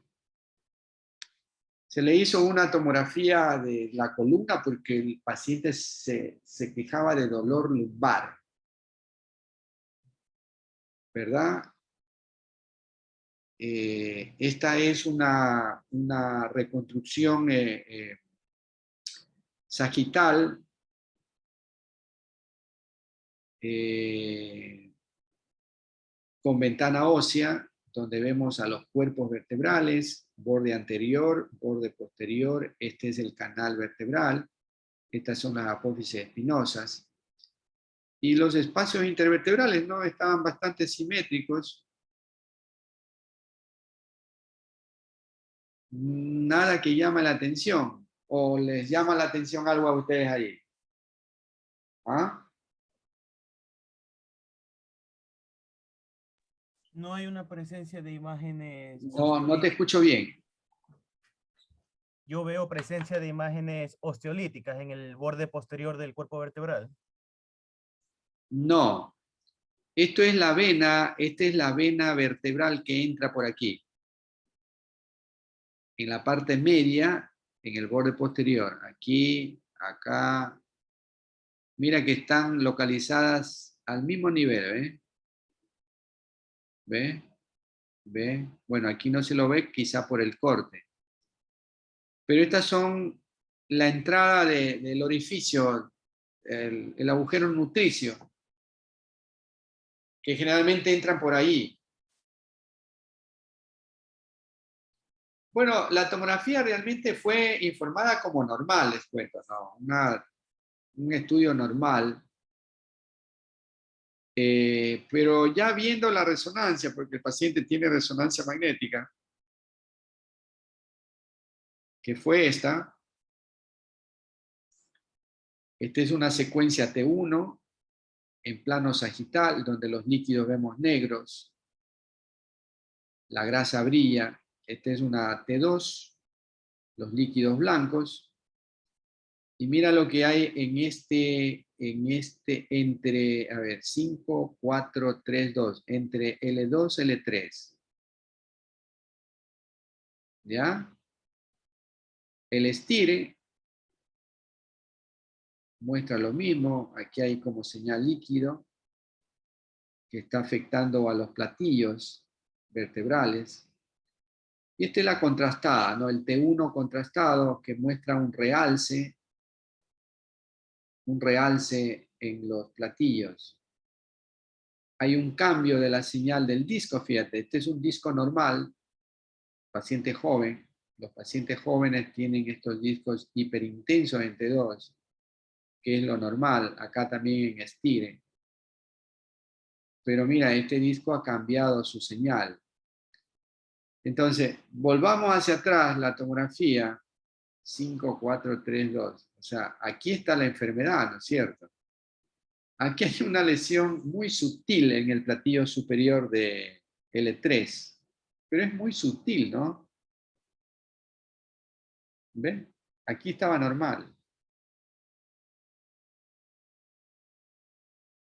Se le hizo una tomografía de la columna porque el paciente se quejaba de dolor lumbar, ¿verdad? Esta es una reconstrucción sagital con ventana ósea, donde vemos a los cuerpos vertebrales, borde anterior, borde posterior, este es el canal vertebral, estas son las apófisis espinosas. Y los espacios intervertebrales, ¿no? Estaban bastante simétricos. Nada que llame la atención. ¿O les llama la atención algo a ustedes ahí? ¿Ah? No hay una presencia de imágenes. No te escucho bien. Yo veo presencia de imágenes osteolíticas en el borde posterior del cuerpo vertebral. No. Esta es la vena vertebral que entra por aquí. En la parte media, en el borde posterior. Aquí, acá. Mira que están localizadas al mismo nivel, ¿eh? ¿Ve? ¿Ve? Bueno, aquí no se lo ve, quizá por el corte. Pero estas son la entrada del orificio, el agujero nutricio, que generalmente entran por ahí. Bueno, la tomografía realmente fue informada como normal, les cuento, ¿no? Un estudio normal. Pero ya viendo la resonancia, porque el paciente tiene resonancia magnética, que fue esta. Esta es una secuencia T1 en plano sagital, donde los líquidos vemos negros, la grasa brilla. Esta es una T2, los líquidos blancos. Y mira lo que hay en este entre, a ver, 5, 4, 3, 2, entre L2 y L3. ¿Ya? El estire muestra lo mismo, aquí hay como señal líquido que está afectando a los platillos vertebrales. Y esta es la contrastada, ¿no? El T1 contrastado que muestra un realce en los platillos. Hay un cambio de la señal del disco, fíjate, este es un disco normal, paciente joven. Los pacientes jóvenes tienen estos discos hiperintensos en T2, que es lo normal, acá también en estire. Pero mira, este disco ha cambiado su señal. Entonces, volvamos hacia atrás, la tomografía, 5, 4, 3, 2. O sea, aquí está la enfermedad, ¿no es cierto? Aquí hay una lesión muy sutil en el platillo superior de L3, pero es muy sutil, ¿no? ¿Ven? Aquí estaba normal.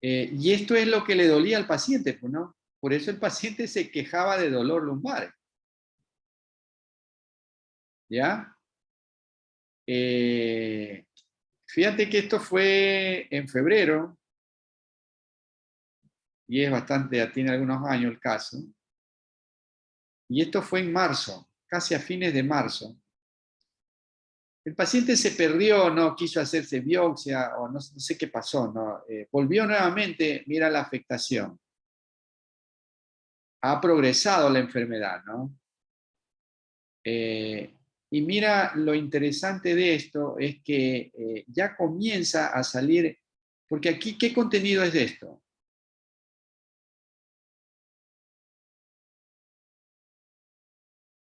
Y esto es lo que le dolía al paciente, pues, ¿no? Por eso el paciente se quejaba de dolor lumbar. ¿Ya? Fíjate que esto fue en febrero, y es bastante, ya tiene algunos años el caso, y esto fue en marzo, casi a fines de marzo. El paciente se perdió, no quiso hacerse biopsia, o no sé qué pasó, ¿no? Volvió nuevamente, mira la afectación. Ha progresado la enfermedad, ¿no? Y mira, lo interesante de esto es que ya comienza a salir, porque aquí, ¿qué contenido es de esto?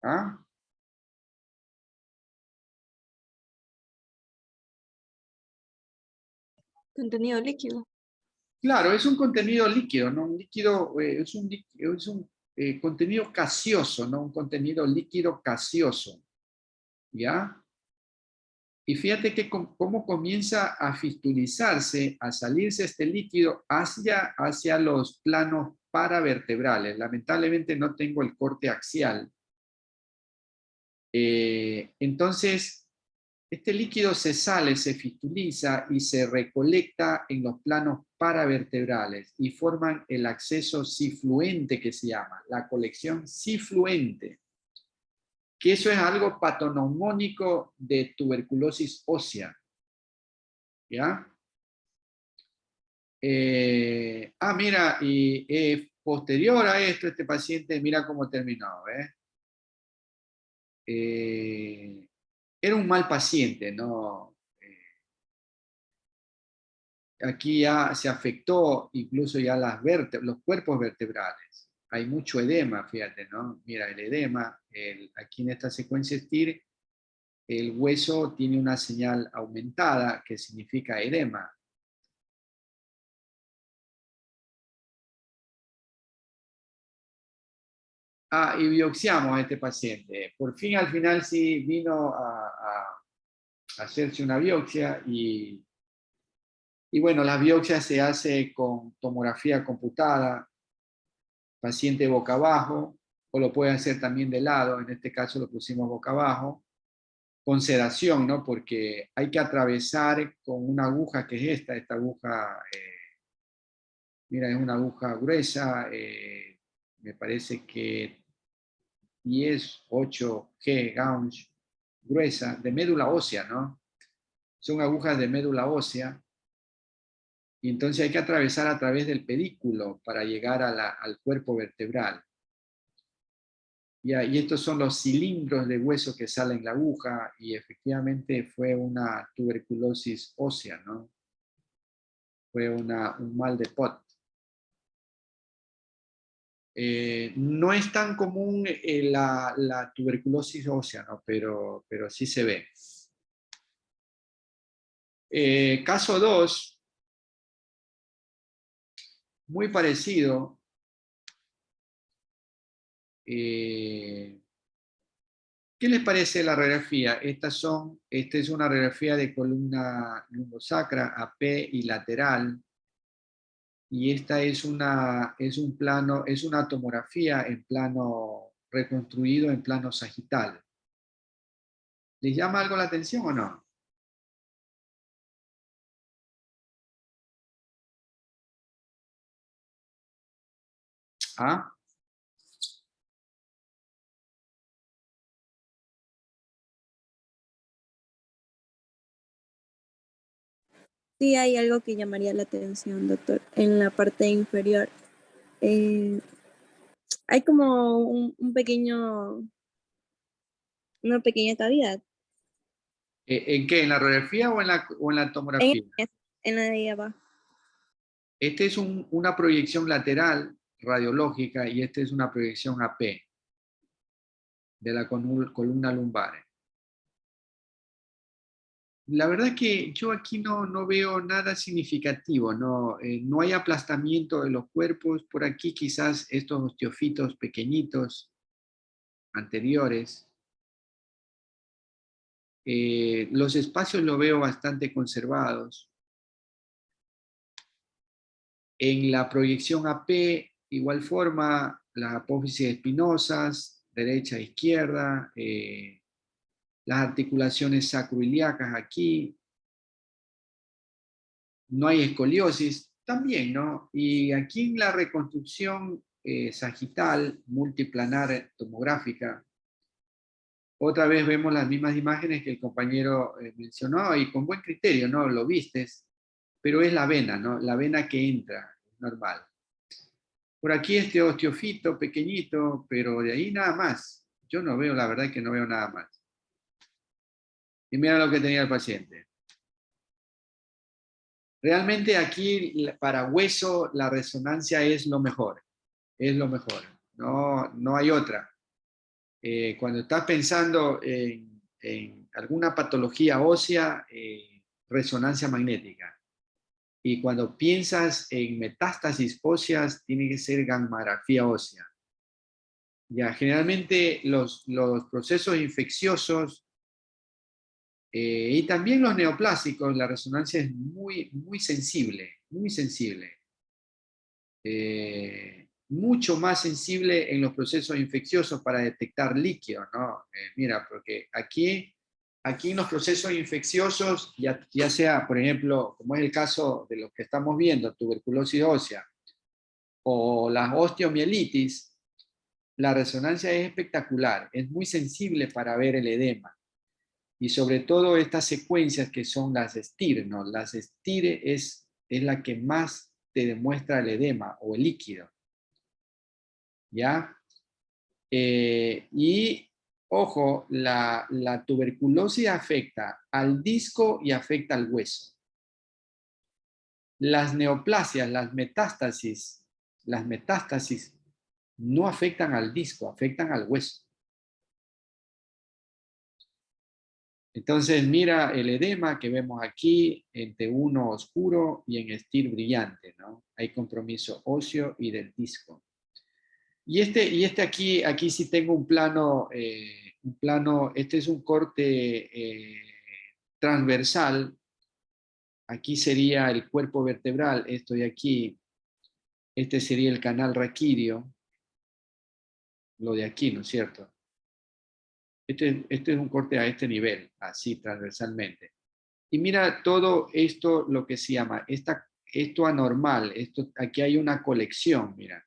¿Ah? Contenido líquido. Claro, es un contenido líquido, ¿no? Un líquido, es un contenido gaseoso, ¿no? Un contenido líquido gaseoso, ¿ya? Y fíjate que cómo comienza a fistulizarse, a salirse este líquido hacia los planos paravertebrales. Lamentablemente no tengo el corte axial. Entonces, este líquido se sale, se fistuliza y se recolecta en los planos paravertebrales y forman el acceso cifluente que se llama, la colección cifluente, que eso es algo patoneumónico de tuberculosis ósea. ¿Ya? Mira, y posterior a esto, este paciente, mira cómo terminó, ¿ves? Era un mal paciente, ¿no? Aquí ya se afectó incluso ya los cuerpos vertebrales. Hay mucho edema, fíjate, ¿no? Mira, el edema, aquí en esta secuencia STIR, el hueso tiene una señal aumentada que significa edema. Y biopsiamos a este paciente. Por fin, al final sí vino a hacerse una biopsia y bueno, la biopsia se hace con tomografía computada, paciente boca abajo, o lo puede hacer también de lado, en este caso lo pusimos boca abajo, con sedación, ¿no? Porque hay que atravesar con una aguja que es esta aguja, mira, es una aguja gruesa, me parece que 8G gauge, gruesa, de médula ósea, ¿no? Son agujas de médula ósea, y entonces hay que atravesar a través del pedículo para llegar al cuerpo vertebral. Y estos son los cilindros de hueso que salen en la aguja, y efectivamente fue una tuberculosis ósea, ¿no? Fue un mal de Pot. No es tan común la tuberculosis ósea, ¿no? Pero sí se ve. Caso 2, muy parecido. ¿Qué les parece la radiografía? Esta es una radiografía de columna lumbosacra, AP y lateral. Y esta es una tomografía en plano reconstruido en plano sagital. ¿Les llama algo la atención o no? ¿Ah? Sí hay algo que llamaría la atención, doctor. En la parte inferior hay como una pequeña cavidad. ¿En qué? ¿En la radiografía o en la tomografía? En la de ahí abajo. Esta es una proyección lateral radiológica y esta es una proyección AP de la columna lumbar. La verdad que yo aquí no veo nada significativo, no hay aplastamiento de los cuerpos. Por aquí quizás estos osteofitos pequeñitos anteriores. Los espacios los veo bastante conservados. En la proyección AP, igual forma, las apófisis espinosas, derecha e izquierda, las articulaciones sacroiliacas aquí, no hay escoliosis, también, ¿no? Y aquí en la reconstrucción sagital multiplanar tomográfica, otra vez vemos las mismas imágenes que el compañero mencionó y con buen criterio, ¿no? Lo vistes, pero es la vena, ¿no? La vena que entra, normal. Por aquí este osteofito pequeñito, pero de ahí nada más. Yo no veo, la verdad es que no veo nada más. Y mira lo que tenía el paciente. Realmente aquí para hueso la resonancia es lo mejor. Es lo mejor. No hay otra. Cuando estás pensando en alguna patología ósea, resonancia magnética. Y cuando piensas en metástasis óseas, tiene que ser gammagrafía ósea. Ya, generalmente los procesos infecciosos y también los neoplásicos, la resonancia es muy, muy sensible, muy sensible. Mucho más sensible en los procesos infecciosos para detectar líquido, ¿no? Mira, porque aquí en los procesos infecciosos, ya sea, por ejemplo, como es el caso de los que estamos viendo, tuberculosis ósea, o la osteomielitis, la resonancia es espectacular, es muy sensible para ver el edema. Y sobre todo estas secuencias que son las STIR, ¿no? Las STIR es la que más te demuestra el edema o el líquido. ¿Ya? Y, ojo, la tuberculosis afecta al disco y afecta al hueso. Las neoplasias, las metástasis no afectan al disco, afectan al hueso. Entonces mira el edema que vemos aquí en T1 oscuro y en STIR brillante, ¿no? Hay compromiso óseo y del disco. Y este aquí sí tengo un plano, este es un corte transversal. Aquí sería el cuerpo vertebral, esto de aquí. Este sería el canal raquídeo, lo de aquí, ¿no es cierto? Este es un corte a este nivel, así transversalmente. Y mira todo esto, lo que se llama, esto anormal, aquí hay una colección, mira,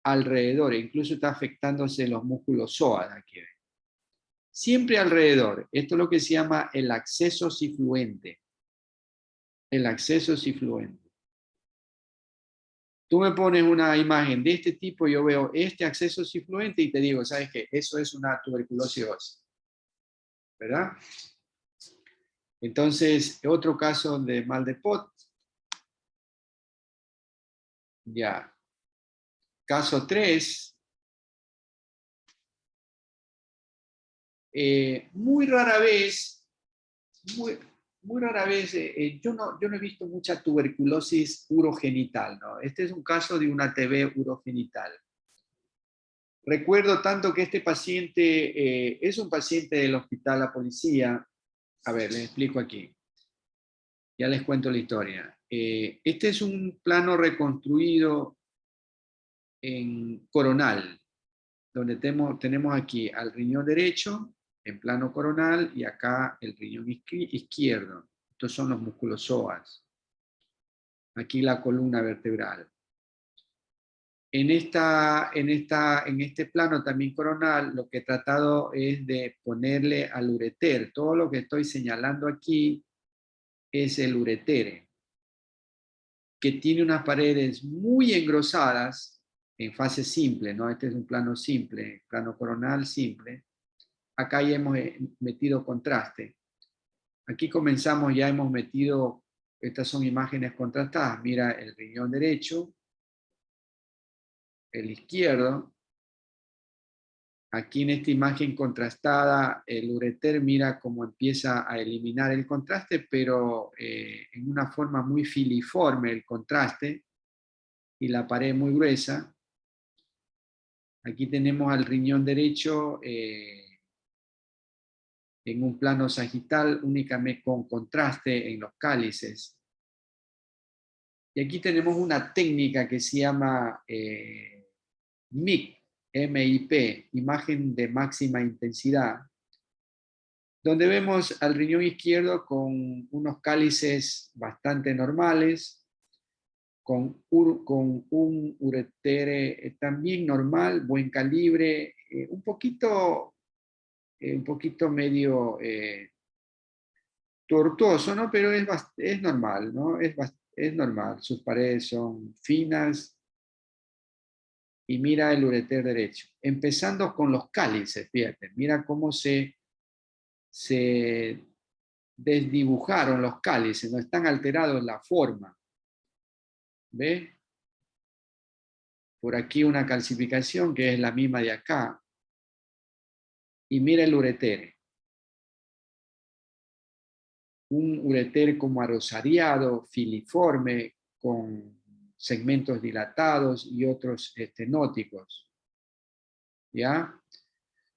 alrededor, incluso está afectándose los músculos psoas aquí. Siempre alrededor, esto es lo que se llama el acceso sifluente. El acceso sifluente. Tú me pones una imagen de este tipo, yo veo este acceso sifluente y te digo, ¿sabes qué? Eso es una tuberculosis ósea. ¿Verdad? Entonces, otro caso de mal de Pot. Ya. Caso 3. Muy rara vez, yo no he visto mucha tuberculosis urogenital, ¿no? Este es un caso de una TB urogenital. Recuerdo tanto que este paciente es un paciente del hospital La Policía. A ver, les explico aquí. Ya les cuento la historia. Este es un plano reconstruido en coronal, donde tenemos aquí al riñón derecho en plano coronal y acá el riñón izquierdo. Estos son los músculos psoas. Aquí la columna vertebral. En este plano también coronal, lo que he tratado es de ponerle al ureter. Todo lo que estoy señalando aquí es el uretere, que tiene unas paredes muy engrosadas en fase simple, ¿no? Este es un plano simple, plano coronal simple. Acá ya hemos metido contraste. Aquí comenzamos, ya hemos metido, estas son imágenes contrastadas. Mira el riñón derecho, el izquierdo. Aquí en esta imagen contrastada, el ureter mira cómo empieza a eliminar el contraste, pero en una forma muy filiforme el contraste y la pared muy gruesa. Aquí tenemos al riñón derecho en un plano sagital, únicamente con contraste en los cálices. Y aquí tenemos una técnica que se llama MIP, MIP, imagen de máxima intensidad, donde vemos al riñón izquierdo con unos cálices bastante normales, con un ureter también normal, buen calibre, un poquito medio tortuoso, ¿no? Pero es normal, ¿no? Es normal, sus paredes son finas, y mira el ureter derecho. Empezando con los cálices, fíjate, mira cómo se desdibujaron los cálices, no están alterados la forma. ¿Ve? Por aquí una calcificación que es la misma de acá. Y mira el ureter. Un ureter como arrosariado, filiforme, con segmentos dilatados y otros estenóticos. ¿Ya?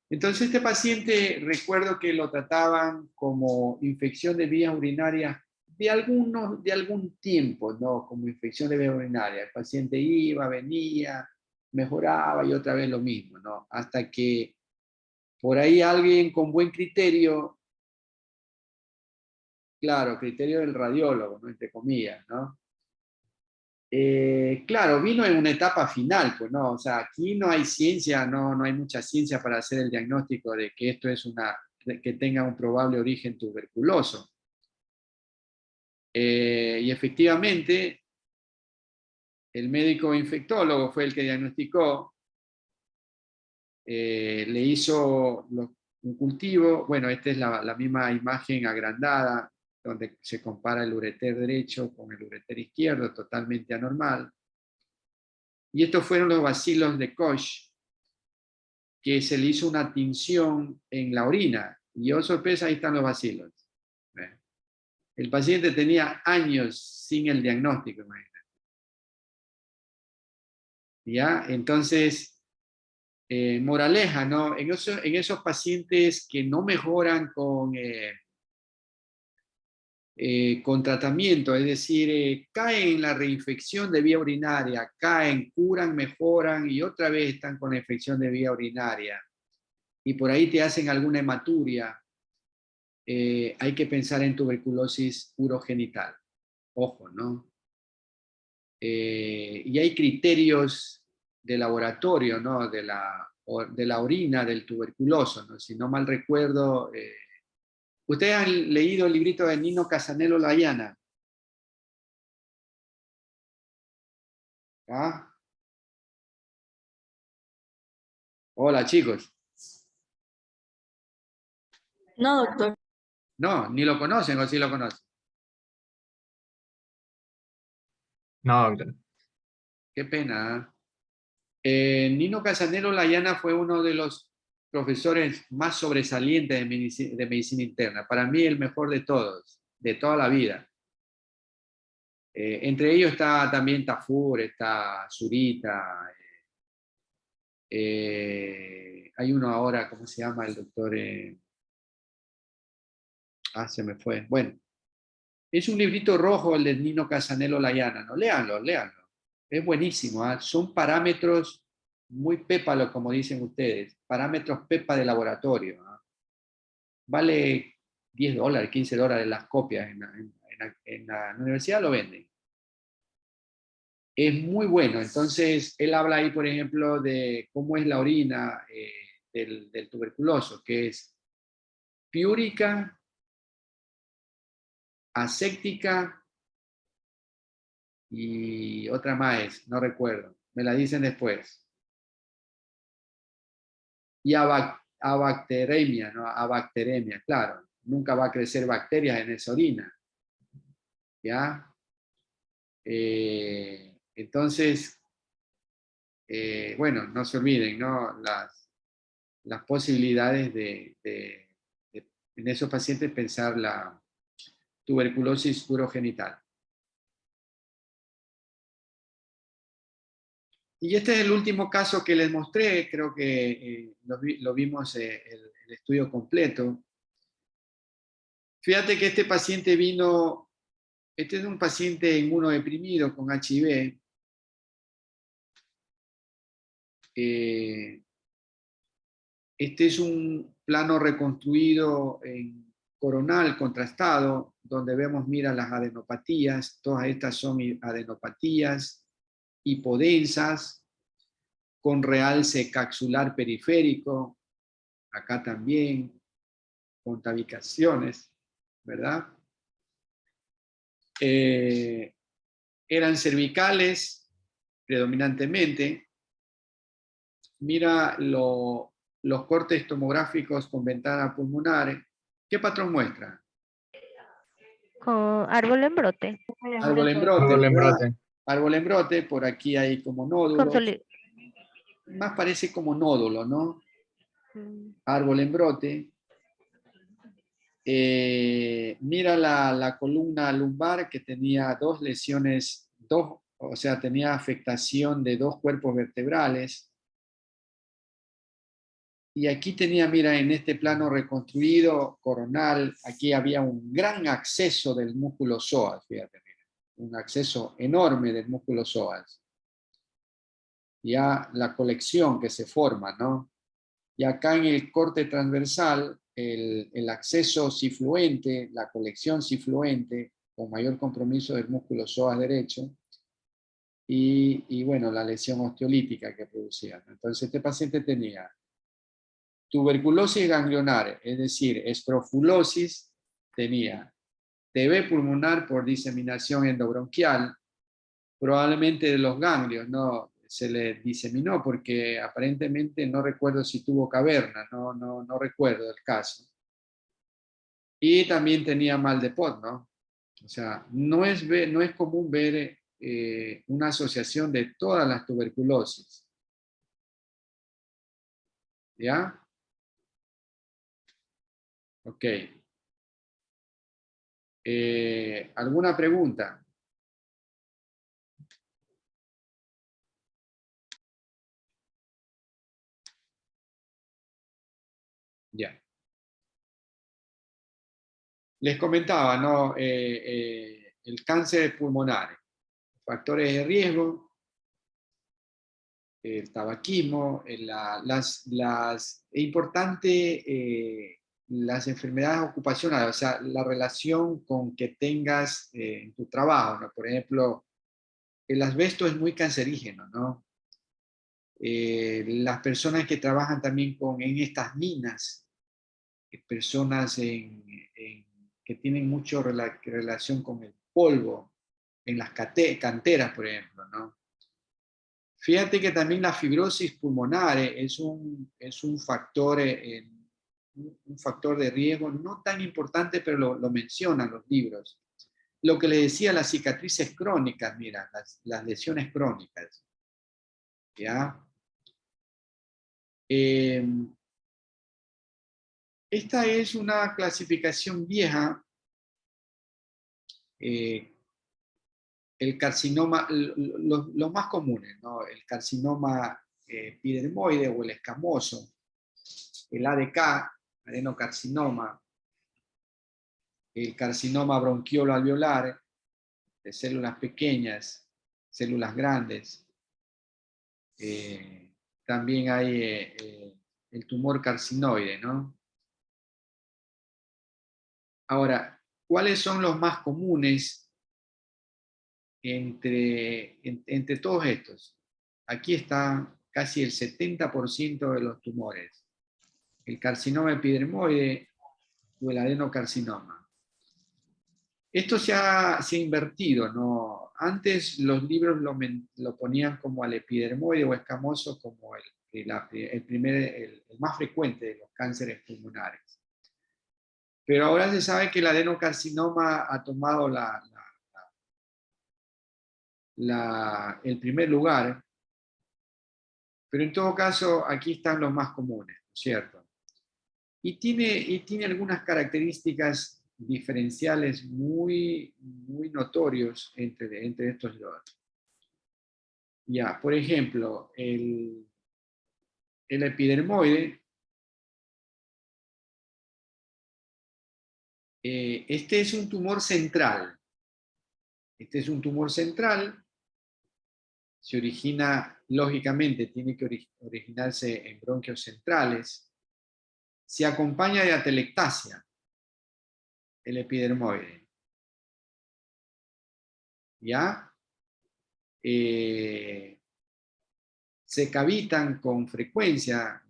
Entonces este paciente, recuerdo que lo trataban como infección de vías urinarias de algún tiempo, ¿no? Como infección de vías urinarias. El paciente iba, venía, mejoraba y otra vez lo mismo, ¿no? Hasta que por ahí alguien con buen criterio, claro, criterio del radiólogo, ¿no? Entre comillas, ¿no? Claro, vino en una etapa final, pues no, o sea, aquí no hay ciencia, no hay mucha ciencia para hacer el diagnóstico de que esto es que tenga un probable origen tuberculoso. Y efectivamente, el médico infectólogo fue el que diagnosticó, le hizo un cultivo, bueno, esta es la misma imagen agrandada, donde se compara el ureter derecho con el ureter izquierdo, totalmente anormal. Y estos fueron los bacilos de Koch, que se le hizo una tinción en la orina. Y oh sorpresa, ahí están los bacilos. El paciente tenía años sin el diagnóstico, imagínate. ¿Ya? Entonces, moraleja, ¿no? En esos pacientes que no mejoran con tratamiento, es decir, caen en la reinfección de vía urinaria, caen, curan, mejoran y otra vez están con la infección de vía urinaria. Y por ahí te hacen alguna hematuria, hay que pensar en tuberculosis urogenital. Ojo, ¿no? Y hay criterios de laboratorio, ¿no? De la orina del tuberculoso, ¿no? Si no mal recuerdo, ¿ustedes han leído el librito de Nino Casanello Layana? ¿Ah? Hola, chicos. No, doctor. No, ni lo conocen o sí lo conocen. No, doctor. Qué pena. Nino Casanello Layana fue uno de los profesores más sobresalientes de medicina interna. Para mí el mejor de todos, de toda la vida. Entre ellos está también Tafur, está Zurita. Hay uno ahora, ¿cómo se llama el doctor? Se me fue. Bueno, es un librito rojo el de Nino Casanello Layana, ¿no? Léanlo. Es buenísimo, ¿ah? Son parámetros muy pépalos, como dicen ustedes, parámetros PEPA de laboratorio, ¿ah? Vale $10, $15 las copias en la universidad lo venden. Es muy bueno, entonces él habla ahí, por ejemplo, de cómo es la orina del tuberculoso, que es piúrica, aséptica y otra más, no recuerdo, me la dicen después. Y abacteremia, ¿no? Abacteremia, claro. Nunca va a crecer bacterias en esa orina. ¿Ya? Entonces, bueno, no se olviden, ¿no? Las posibilidades en esos pacientes pensar la tuberculosis urogenital. Y este es el último caso que les mostré, creo que lo vimos el estudio completo. Fíjate que este paciente vino, este es un paciente inmunodeprimido con HIV. Este es un plano reconstruido en coronal contrastado, donde vemos, mira, las adenopatías. Todas estas son adenopatías hipodensas, con realce capsular periférico, acá también, con tabicaciones, ¿verdad? Eran cervicales predominantemente. Mira los cortes tomográficos con ventana pulmonar. ¿Qué patrón muestra? Con árbol en brote. Árbol en brote, Árbol en ¿verdad? brote. Árbol en brote, por aquí hay como nódulos. Más parece como nódulo, ¿no? Árbol en brote. Mira la columna lumbar que tenía dos lesiones, o sea, tenía afectación de dos cuerpos vertebrales. Y aquí tenía, mira, en este plano reconstruido coronal, aquí había un gran acceso del músculo psoas, fíjate, mira, un acceso enorme del músculo psoas. Ya la colección que se forma, ¿no? Y acá en el corte transversal, el acceso cifluente, la colección cifluente, con mayor compromiso del músculo psoas derecho, y bueno, la lesión osteolítica que producía. Entonces este paciente tenía tuberculosis ganglionar, es decir, estrofulosis, tenía TB pulmonar por diseminación endobronquial, probablemente de los ganglios, no se le diseminó porque aparentemente no recuerdo si tuvo caverna, no recuerdo el caso. Y también tenía mal de Pot, ¿no? O sea, no es común ver una asociación de todas las tuberculosis. ¿Ya? Ok. ¿Alguna pregunta? Ya. Les comentaba, ¿no? El cáncer pulmonar, factores de riesgo, el tabaquismo, es importante las enfermedades ocupacionales, o sea, la relación con que tengas en tu trabajo, ¿no? Por ejemplo, el asbesto es muy cancerígeno, ¿no? Las personas que trabajan también en estas minas, personas que tienen mucho relación con el polvo, en las canteras, por ejemplo, ¿no? Fíjate que también la fibrosis pulmonar es un factor, un factor de riesgo no tan importante, pero lo mencionan los libros. Lo que le decía, las cicatrices crónicas, mira, las lesiones crónicas. ¿Ya? Esta es una clasificación vieja. El carcinoma, los más comunes, ¿no? El carcinoma epidermoide o el escamoso, el ADK, adenocarcinoma, el carcinoma bronquiolo alveolar, de células pequeñas, células grandes. También hay el tumor carcinoide, ¿no? Ahora, ¿cuáles son los más comunes entre todos estos? Aquí está casi el 70% de los tumores. El carcinoma epidermoide o el adenocarcinoma. Esto se ha invertido, ¿no? Antes los libros lo ponían como al epidermoide o escamoso como el más frecuente de los cánceres pulmonares. Pero ahora se sabe que el adenocarcinoma ha tomado el primer lugar, pero en todo caso aquí están los más comunes, ¿cierto? Y tiene algunas características diferenciales muy notorios entre estos dos. Ya, por ejemplo, el epidermoide, este es un tumor central. Este es un tumor central, se origina, lógicamente, tiene que originarse en bronquios centrales. se acompaña de atelectasia, el epidermoide. ¿Ya? Se cavitan con frecuencia,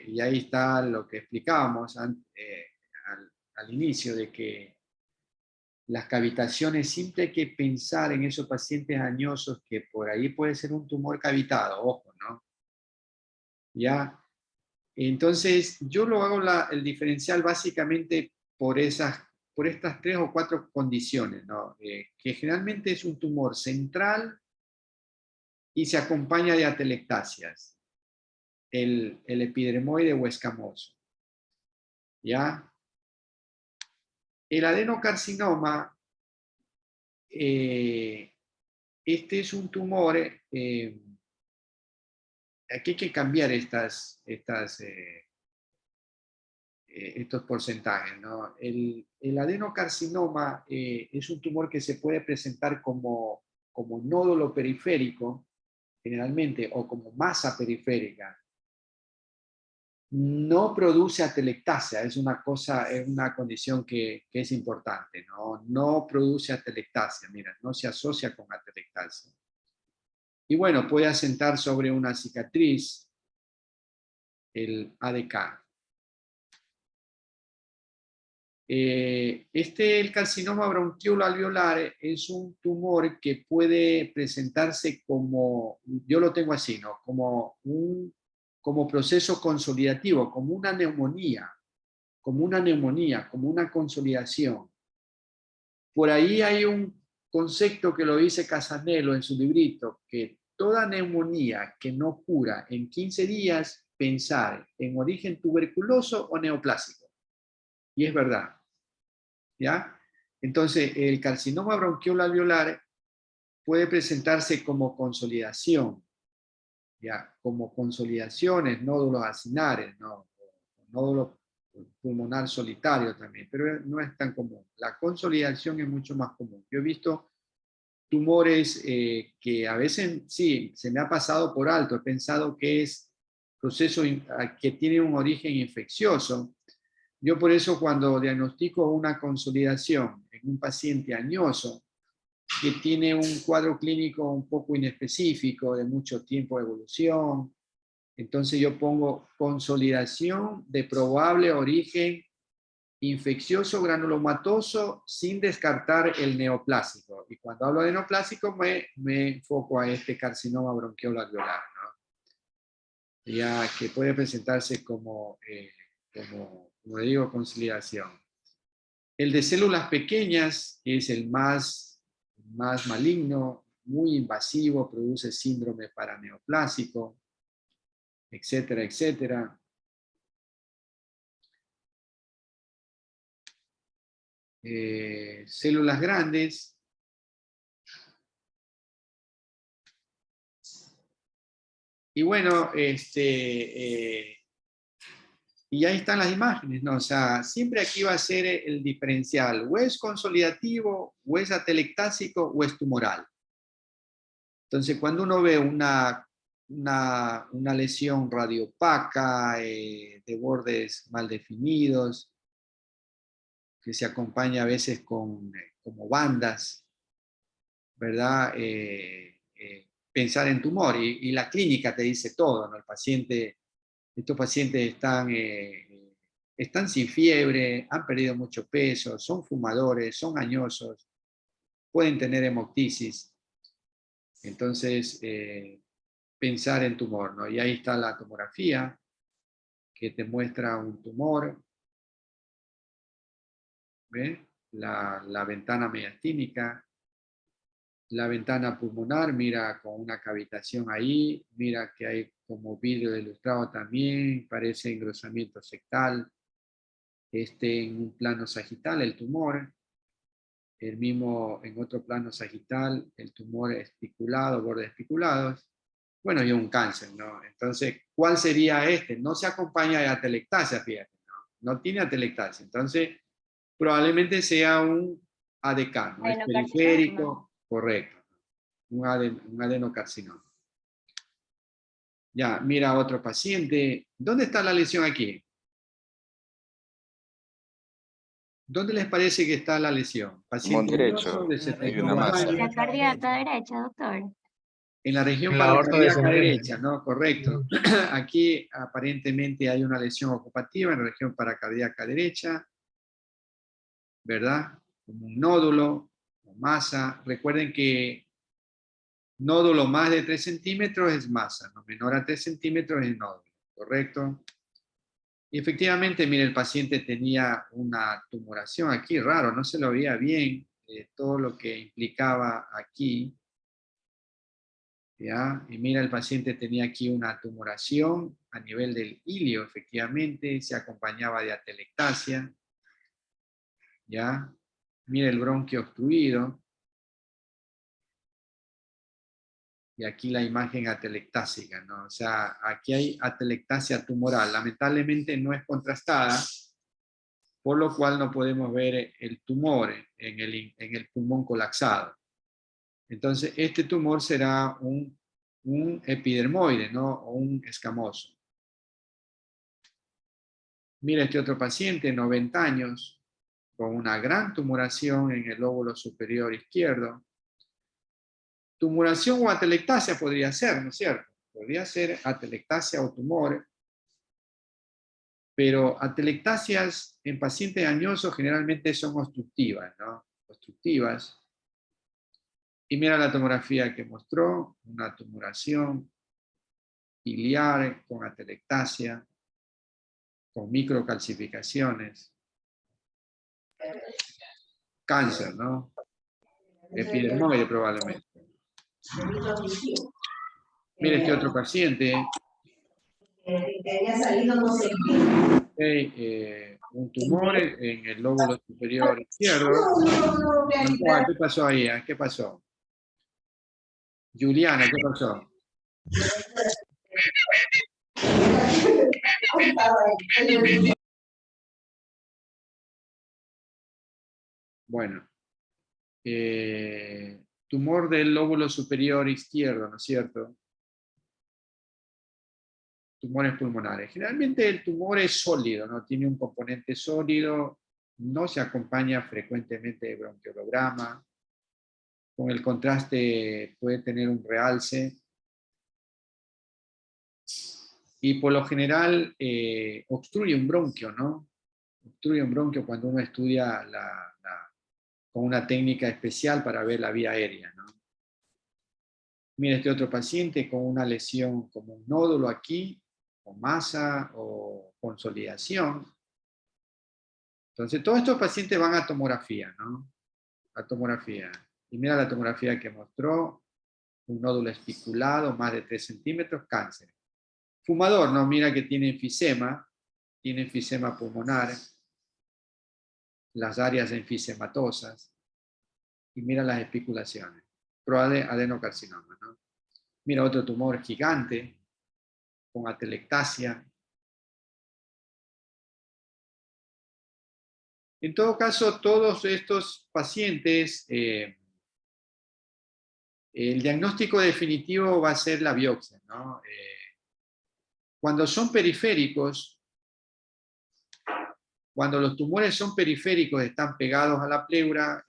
y ahí está lo que explicábamos al inicio, de que las cavitaciones, siempre hay que pensar en esos pacientes añosos que por ahí puede ser un tumor cavitado, ojo, ¿no? ¿Ya? Entonces, yo lo hago el diferencial básicamente por estas 3 o 4 condiciones, ¿no? Que generalmente es un tumor central y se acompaña de atelectasias, el epidermoide o escamoso, ¿ya? El adenocarcinoma, este es un tumor, aquí hay que cambiar estos porcentajes, ¿no? El adenocarcinoma es un tumor que se puede presentar como nódulo periférico, generalmente, o como masa periférica. No produce atelectasia, es una condición que es importante, ¿no? No produce atelectasia, mira, no se asocia con atelectasia. Y bueno, puede asentar sobre una cicatriz, el ADK. El carcinoma bronquioalveolar es un tumor que puede presentarse como, yo lo tengo así, ¿no? Como proceso consolidativo, como una neumonía, como una consolidación. Por ahí hay un concepto que lo dice Casanello en su librito, que toda neumonía que no cura en 15 días, pensar en origen tuberculoso o neoplásico. Y es verdad. ¿Ya? Entonces, el carcinoma bronquioalveolar puede presentarse como consolidación, ¿ya? Como consolidaciones, nódulos acinares, ¿no? Nódulo pulmonar solitario también, pero no es tan común. La consolidación es mucho más común. Yo he visto tumores que a veces, sí, se me ha pasado por alto, he pensado que es proceso que tiene un origen infeccioso. Yo por eso cuando diagnostico una consolidación en un paciente añoso que tiene un cuadro clínico un poco inespecífico, de mucho tiempo de evolución, entonces yo pongo consolidación de probable origen infeccioso granulomatoso sin descartar el neoplásico. Y cuando hablo de neoplásico me enfoco a este carcinoma bronquioalveolar, ¿no? Ya que puede presentarse como le digo, consolidación. El de células pequeñas, que es el más maligno, muy invasivo, produce síndrome paraneoplásico, etcétera, etcétera. Células grandes. Y bueno, y ahí están las imágenes, ¿no? O sea, siempre aquí va a ser el diferencial, o es consolidativo, o es atelectásico, o es tumoral. Entonces, cuando uno ve una lesión radiopaca, de bordes mal definidos, que se acompaña a veces como bandas, ¿verdad? Pensar en tumor, y la clínica te dice todo, ¿no? Estos pacientes están sin fiebre, han perdido mucho peso, son fumadores, son añosos, pueden tener hemoptisis. Entonces, pensar en tumor, ¿no? Y ahí está la tomografía, que te muestra un tumor. ¿Ves? La ventana mediastínica, la ventana pulmonar, mira con una cavitación ahí, mira que hay como vidrio ilustrado también, parece engrosamiento sectal. En un plano sagital el tumor, el mismo en otro plano sagital el tumor espiculado, bordes espiculados, bueno, y un cáncer, ¿no? Entonces, ¿cuál sería este? No se acompaña de atelectasia, fíjate, no tiene atelectasia, entonces probablemente sea un ADK, ¿no? Es periférico, correcto, un adenocarcinoma. Ya, mira otro paciente. ¿Dónde está la lesión aquí? ¿Dónde les parece que está la lesión? Paciente Pulmón derecho. añoso de En la 71 región una masa. años. La cardíaca derecha, doctor. En la región En la aorta paracardíaca descendente. derecha, ¿no? Correcto. Aquí aparentemente hay una lesión ocupativa en la región paracardíaca derecha, ¿verdad? Como un nódulo o masa. Recuerden que nódulo más de 3 centímetros es masa, ¿no? Menor a 3 centímetros es nódulo, ¿correcto? Y efectivamente, mire, el paciente tenía una tumoración aquí, raro, no se lo veía bien, todo lo que implicaba aquí, ¿ya? Y mira, el paciente tenía aquí una tumoración a nivel del ilio, efectivamente, se acompañaba de atelectasia, ¿ya? Mira el bronquio obstruido, y aquí la imagen atelectásica, ¿no? O sea, aquí hay atelectasia tumoral, lamentablemente no es contrastada, por lo cual no podemos ver el tumor en el pulmón colapsado. Entonces, este tumor será un epidermoide, ¿no? O un escamoso. Mira este otro paciente, 90 años, con una gran tumoración en el lóbulo superior izquierdo. Tumoración o atelectasia podría ser, ¿no es cierto? Podría ser atelectasia o tumor, pero atelectasias en pacientes añosos generalmente son obstructivas, ¿no? Obstructivas. Y mira la tomografía que mostró, una tumoración iliar con atelectasia, con microcalcificaciones. Cáncer, ¿no? Epidermoide probablemente. Mira este otro paciente. Un tumor en el lóbulo superior izquierdo. ¿Qué pasó ahí? ¿Qué pasó? Juliana, ¿qué pasó? Bueno, tumor del lóbulo superior izquierdo, ¿no es cierto? Tumores pulmonares. Generalmente el tumor es sólido, ¿no? Tiene un componente sólido, no se acompaña frecuentemente de bronquiolograma. Con el contraste puede tener un realce. Y por lo general obstruye un bronquio, ¿no? Obstruye un bronquio cuando uno estudia con una técnica especial para ver la vía aérea, ¿no? Mira este otro paciente con una lesión como un nódulo aquí, o masa, o consolidación. Entonces, todos estos pacientes van a tomografía, ¿no? A tomografía. Y mira la tomografía que mostró, un nódulo especulado, más de 3 centímetros, cáncer. Fumador, ¿no? Mira que tiene enfisema pulmonar, las áreas enfisematosas, y mira las especulaciones. Probable adenocarcinoma, ¿no? Mira otro tumor gigante, con atelectasia. En todo caso, todos estos pacientes, el diagnóstico definitivo va a ser la biopsia, ¿no? Cuando son periféricos, cuando los tumores son periféricos, están pegados a la pleura,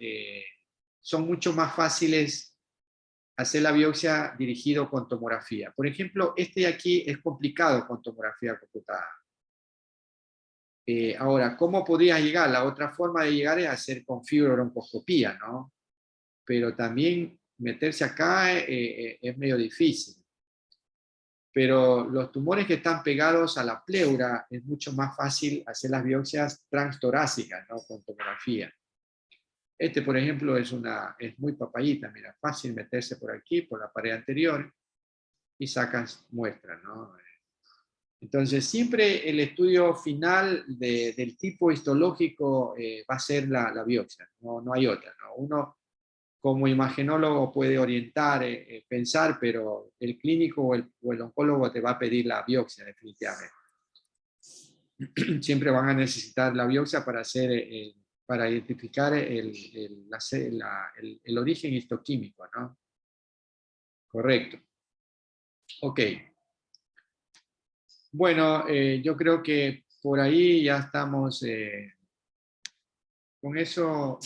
son mucho más fáciles hacer la biopsia dirigido con tomografía. Por ejemplo, este de aquí es complicado con tomografía computada. Ahora, ¿cómo podría llegar? La otra forma de llegar es hacer con fibrobroncoscopía, ¿no? Pero también meterse acá es medio difícil. Pero los tumores que están pegados a la pleura es mucho más fácil hacer las biopsias transtorácicas, ¿no? Con tomografía. Este, por ejemplo, es muy papayita, mira, fácil meterse por aquí, por la pared anterior, y sacas muestras, ¿no? Entonces, siempre el estudio final del tipo histológico va a ser la biopsia, no hay otra, ¿no? Uno, como imagenólogo, puede orientar, pensar, pero el clínico o el oncólogo te va a pedir la biopsia, definitivamente. Siempre van a necesitar la biopsia para para identificar el origen histoquímico, ¿no? Correcto. Ok. Bueno, yo creo que por ahí ya estamos Con eso